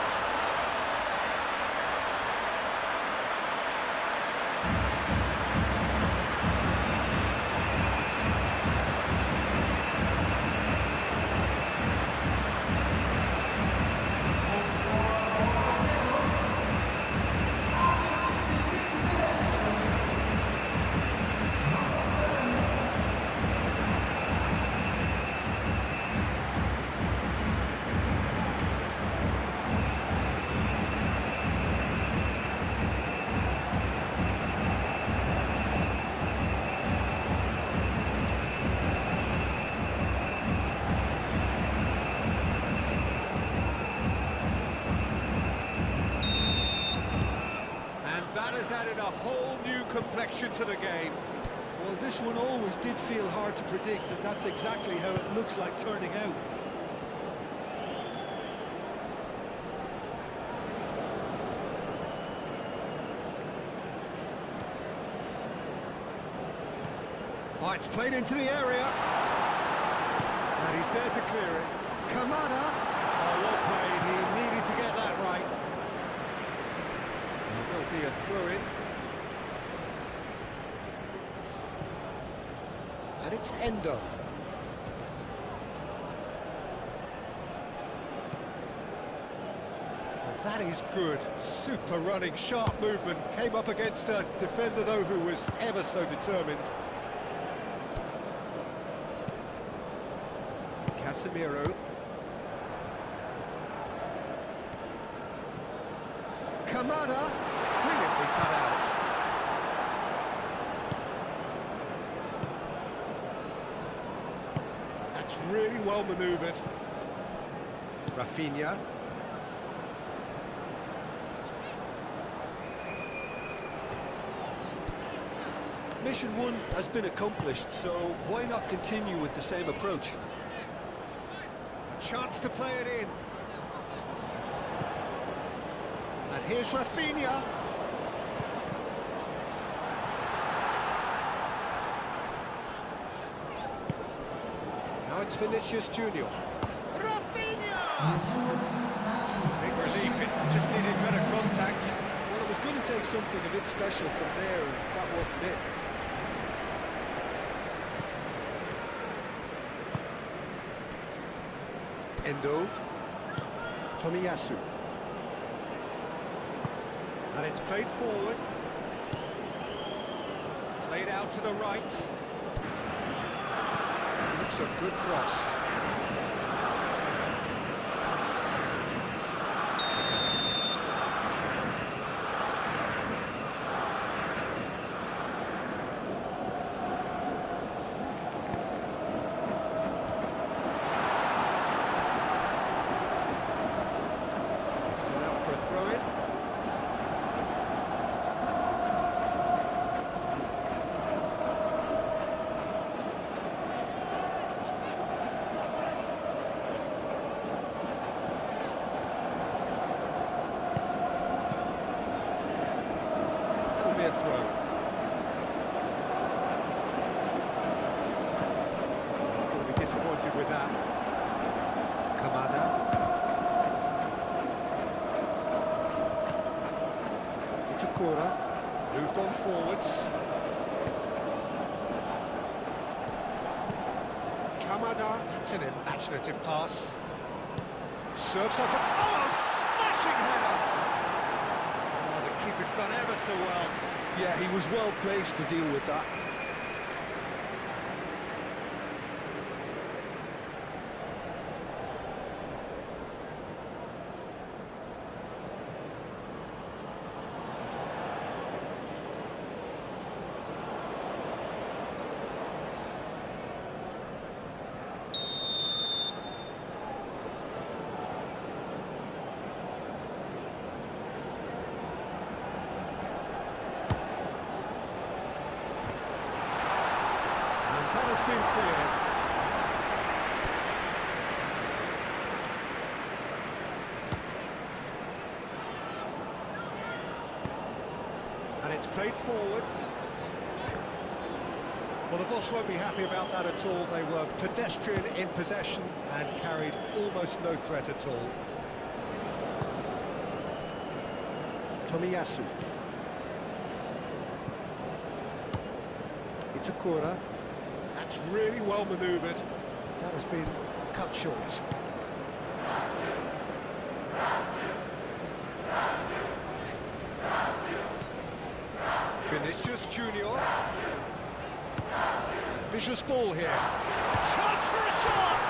That has added a whole new complexion to the game. Well, this one always did feel hard to predict, and that's exactly how it looks like turning out. Oh, it's played into the area. And he's there to clear it. Kamada. Oh, well played. He needed to get that right. There'll be a throw-in. And it's Endo. Well, that is good. Super running, sharp movement. Came up against a defender, though, who was ever so determined. Casemiro. Kamada, brilliantly cut out. That's really well manoeuvred. Rafinha. Mission 1 has been accomplished, so why not continue with the same approach? A chance to play it in. And here's Rafinha. Now it's Vinicius Junior. Rafinha! Big relief, it just needed better contact. Well, it was going to take something a bit special from there, and that wasn't it. Endo. Tomiyasu. And it's played forward. Played out to the right. Looks a good cross. It's gone out for a throw-in. That'll be a throw. He's going to be disappointed with that. Kamada. Itakura moved on forwards. Kamada, that's an imaginative pass. Serves up, oh, smashing header! Oh, the keeper's done ever so well. Yeah, he was well placed to deal with that. That has been cleared. And it's played forward. Well, the boss won't be happy about that at all. They were pedestrian in possession and carried almost no threat at all. Tomiyasu. Itakura. That's really well manoeuvred. That has been cut short. Vinicius Junior. Vicious ball here. Chance for a shot!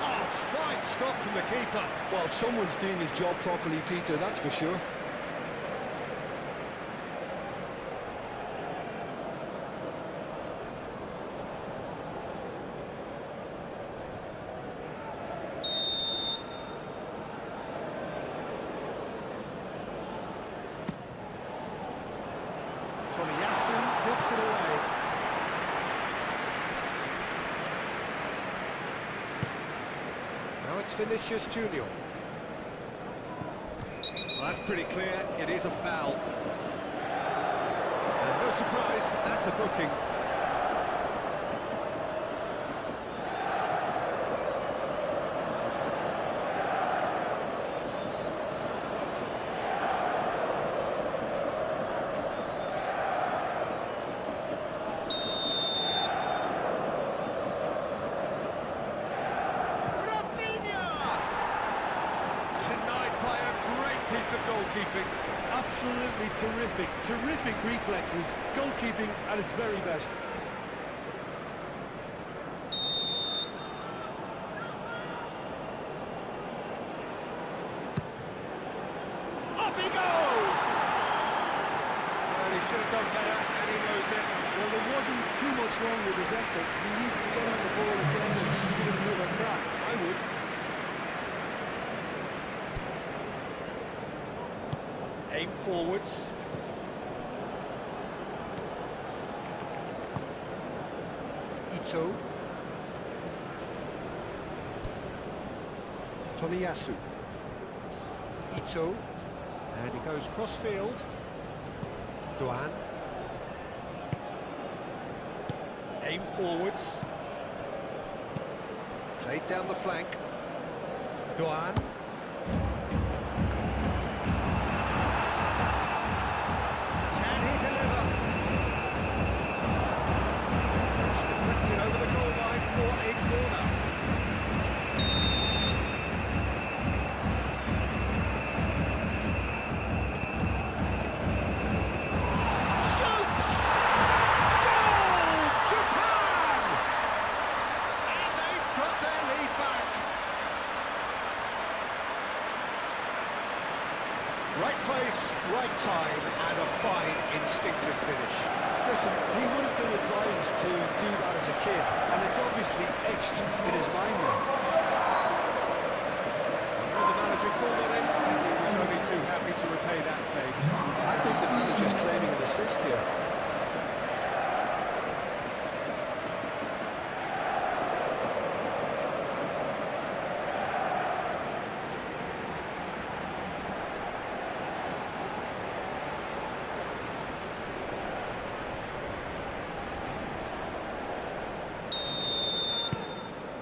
Oh, fine stop from the keeper. Well, someone's doing his job properly, Peter, that's for sure. Tomiyasu gets it away. Now it's Vinicius Junior. Well, that's pretty clear, it is a foul. And no surprise, that's a booking. Of goalkeeping. Absolutely terrific, terrific reflexes, goalkeeping at its very best. Up he goes! Well, he should have done better, and he knows it. Well, there wasn't too much wrong with his effort. He needs to get on the ball again and give it another crack. I would. Aim forwards. Ito. Tomiyasu. Ito. And he goes cross-field. Duan. Aim forwards. Played down the flank. Duan. Right place, right time, and a fine instinctive finish. Listen, he would have been advised to do that as a kid, and it's obviously etched in his mind now. Well, the manager called on him, and he was only too happy to repay that fate. I think the manager's claiming an assist here.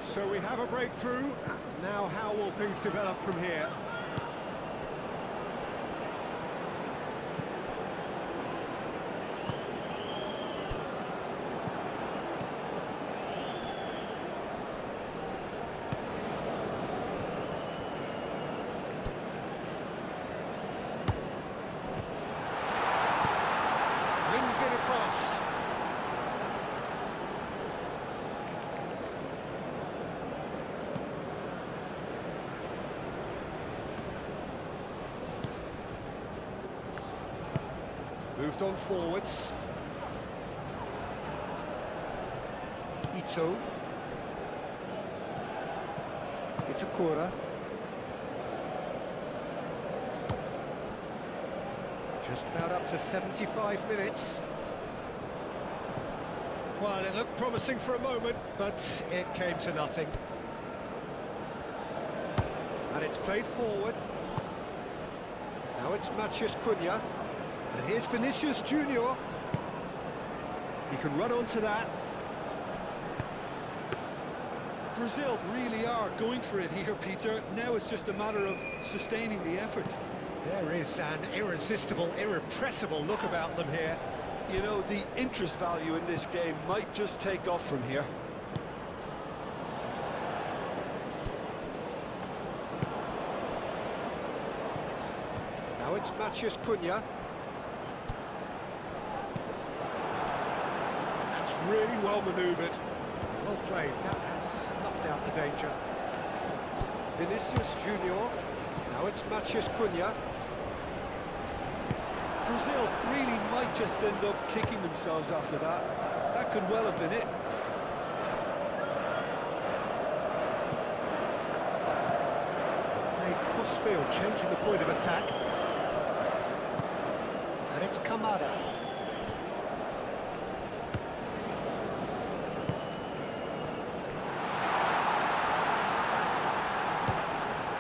So we have a breakthrough. Now how will things develop from here? Moved on forwards. Ito. Itakura. Just about up to 75 minutes. Well, it looked promising for a moment, but it came to nothing. And it's played forward. Now it's Matheus Cunha. And here's Vinicius Junior. He can run onto that. Brazil really are going for it here, Peter. Now it's just a matter of sustaining the effort. There is an irresistible, irrepressible look about them here. You know, the interest value in this game might just take off from here. Now it's Matheus Cunha. That's really well manoeuvred. Well played. That has snuffed out the danger. Vinicius Junior. Now it's Matheus Cunha. Brazil really might just end up kicking themselves after that. That could well have been it. Played cross-field, changing the point of attack. And it's Kamada.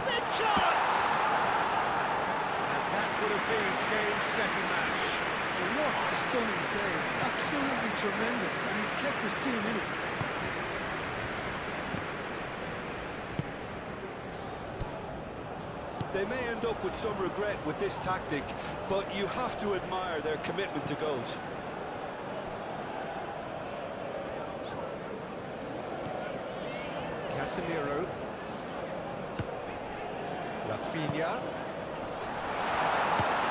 Big chance! And that would have been game-setting match. What a stunning save. Absolutely tremendous. And he's kept his team in it. They may end up with some regret with this tactic, but you have to admire their commitment to goals. Casemiro. Rafinha.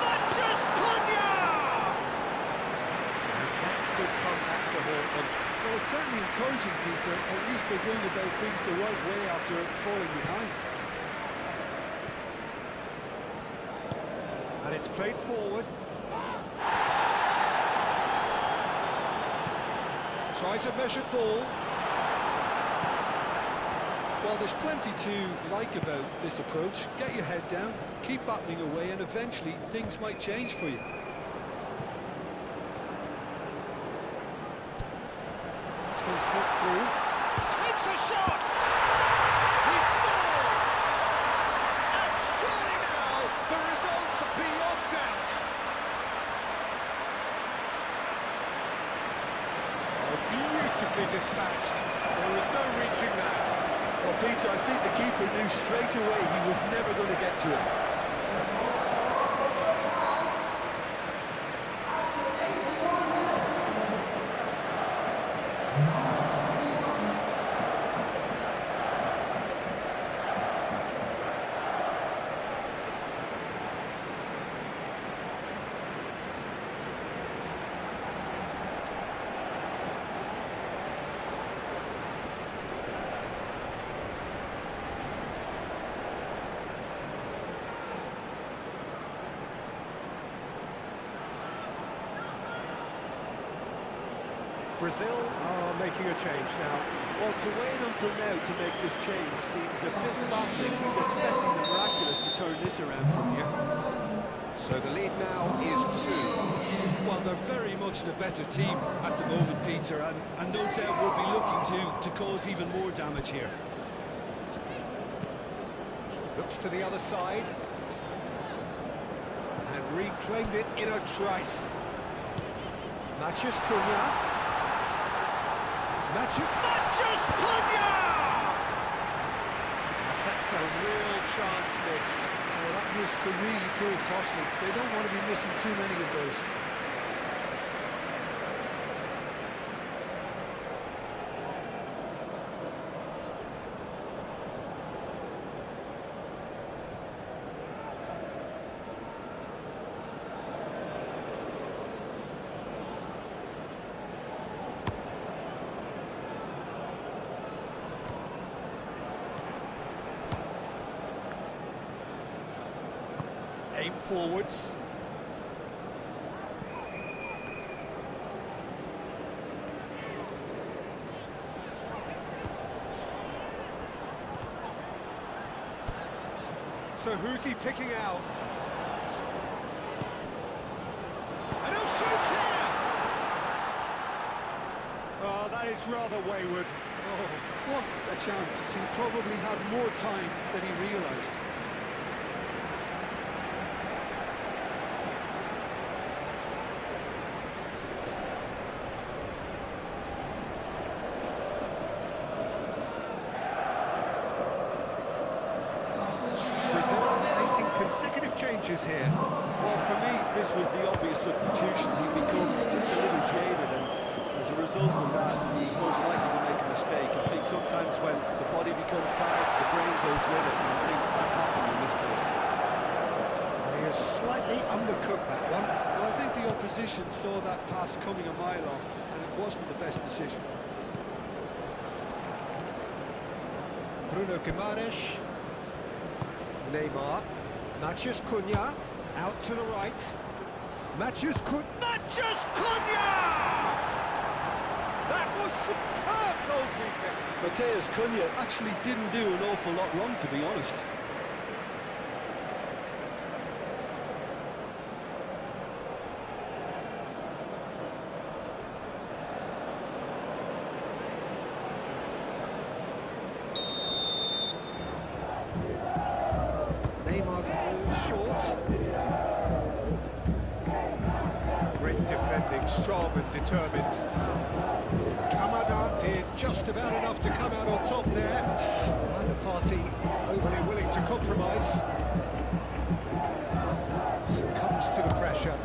Matheus Cunha! And that could come back to haunt them. Well, it's certainly encouraging, Peter. At least they're going about things the right way after falling behind. And it's played forward. Tries a measured ball. Well, there's plenty to like about this approach. Get your head down, keep battling away, and eventually things might change for you. It's going to slip through. Takes a shot! He scored! And surely now the results are beyond doubt. Oh, beautifully dispatched. There was no reaching that. Well, Peter, I think the keeper knew straight away he was never going to get to it. Brazil are making a change now. Well, to wait until now to make this change seems a bit baffling. He's expecting the miraculous to turn this around from here. So the lead now is 2. Well, they're very much the better team at the moment, Peter, and no doubt will be looking to cause even more damage here. Looks to the other side. And reclaimed it in a trice. Matheus Cunha. Matheus Cunha! That's a real chance missed. Well, that miss could really prove costly. They don't want to be missing too many of those. Aim forwards. So who's he picking out? And he'll shoot here! Oh, that is rather wayward. Oh, what a chance. He probably had more time than he realised. Brazil making consecutive changes here. Well, for me, this was the obvious substitution. He'd become just a little jaded, and as a result of that, he's most likely to make a mistake. I think sometimes when the body becomes tired, the brain goes with it, and I think that's happened in this case. He has slightly undercooked that one. Well, I think the opposition saw that pass coming a mile off, and it wasn't the best decision. Bruno Guimaraes. Neymar. Matheus Cunha. Out to the right. Matheus Cunha! That was superb goalkeeping! Matheus Cunha actually didn't do an awful lot wrong, to be honest. Neymar falls short. Great defending, strong and determined. Kamada did just about enough to come out on top there. Neither party overly willing to compromise. Succumbs to the pressure.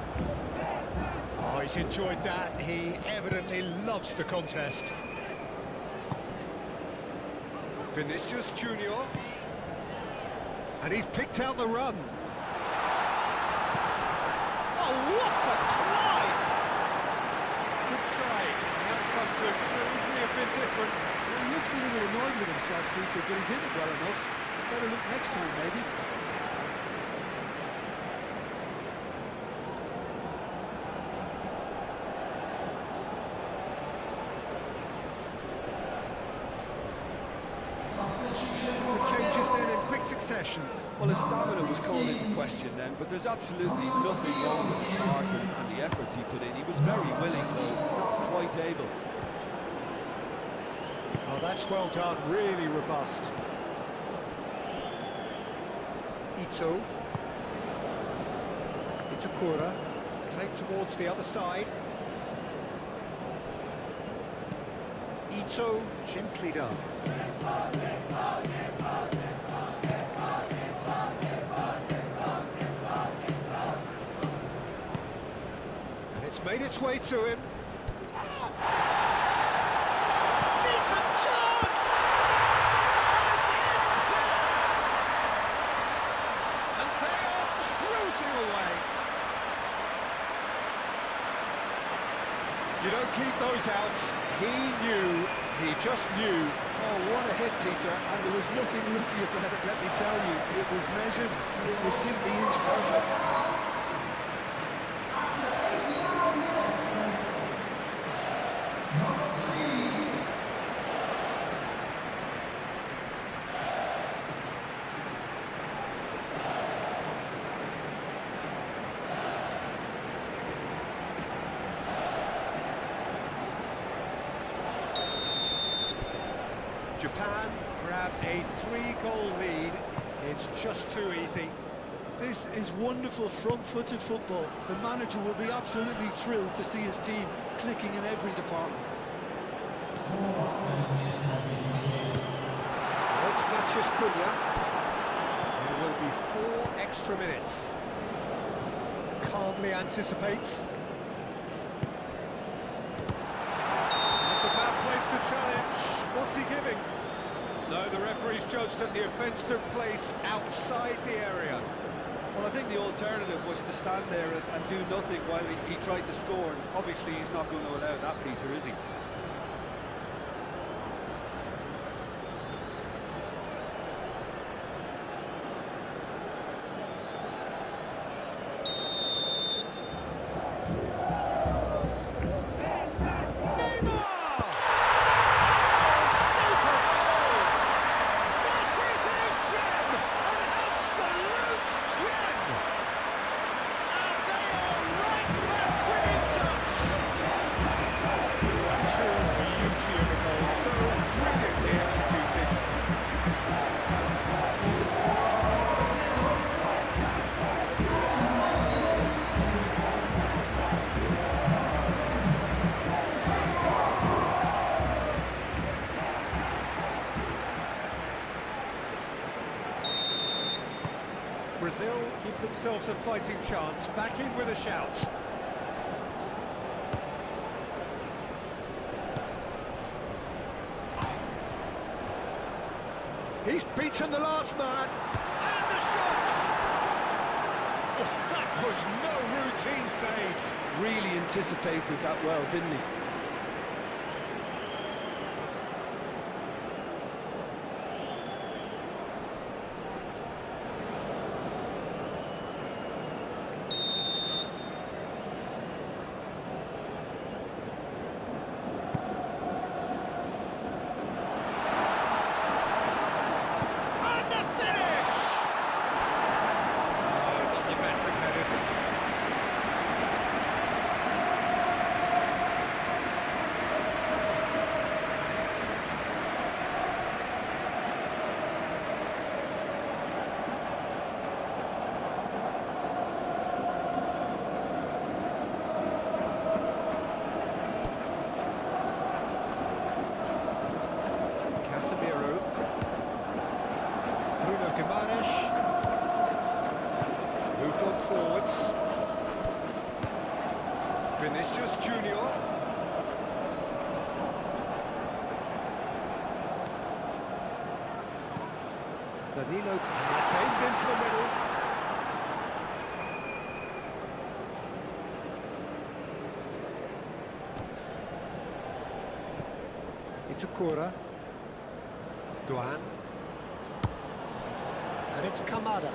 Oh, he's enjoyed that. He evidently loves the contest. Vinicius Junior. And he's picked out the run. Oh, what a climb! Good try. The outcome could so easily have been different. Well, he looks a little annoyed with himself, Peter, but he did it well enough. Better look next time, maybe. The changes then in quick succession. Well, his stamina was called into question then, but there's absolutely nothing wrong with his heart and the efforts he put in. He was very willing, though not quite able. Oh, that's well done, really robust. Ito. Itakura. Played towards the other side. Ito, gently done. And it's made its way to him. Decent chance! And it's there! And they are cruising away. You don't keep those outs. He just knew. Oh, what a hit, Peter, and there was nothing lucky about it, let me tell you. It was measured, it was simply inch perfect. Japan grab a 3-goal lead. It's just too easy. This is wonderful front-footed football. The manager will be absolutely thrilled to see his team clicking in every department. Now it's Matheus Cunha. There will be 4 extra minutes. Calmly anticipates. That's a bad place to challenge. What's he giving? No, the referee's judged that the offence took place outside the area. Well, I think the alternative was to stand there and do nothing while he tried to score. And obviously, he's not going to allow that, Peter, is he? Brazil give themselves a fighting chance, back in with a shout. He's beaten the last man, and the shot! Oh, that was no routine save. Really anticipated that well, didn't he? And the finish! Oh, not the best of headers. Casemiro, Bruno Guimaraes, moved on forwards, Vinicius Junior, Danilo, and that's aimed into the middle. Itakura, Duan, and it's Kamada.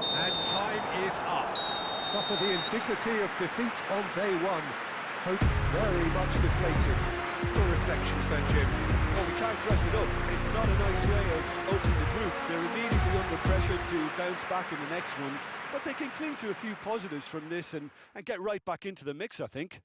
And time is up. Suffer the indignity of defeat on day one. Hope very much deflated. Your reflections then, Jim? Well, we can't dress it up. It's not a nice way of opening the group. They're immediately under pressure to bounce back in the next one, but they can cling to a few positives from this and get right back into the mix, I think.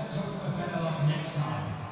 Let's hope for better luck next time.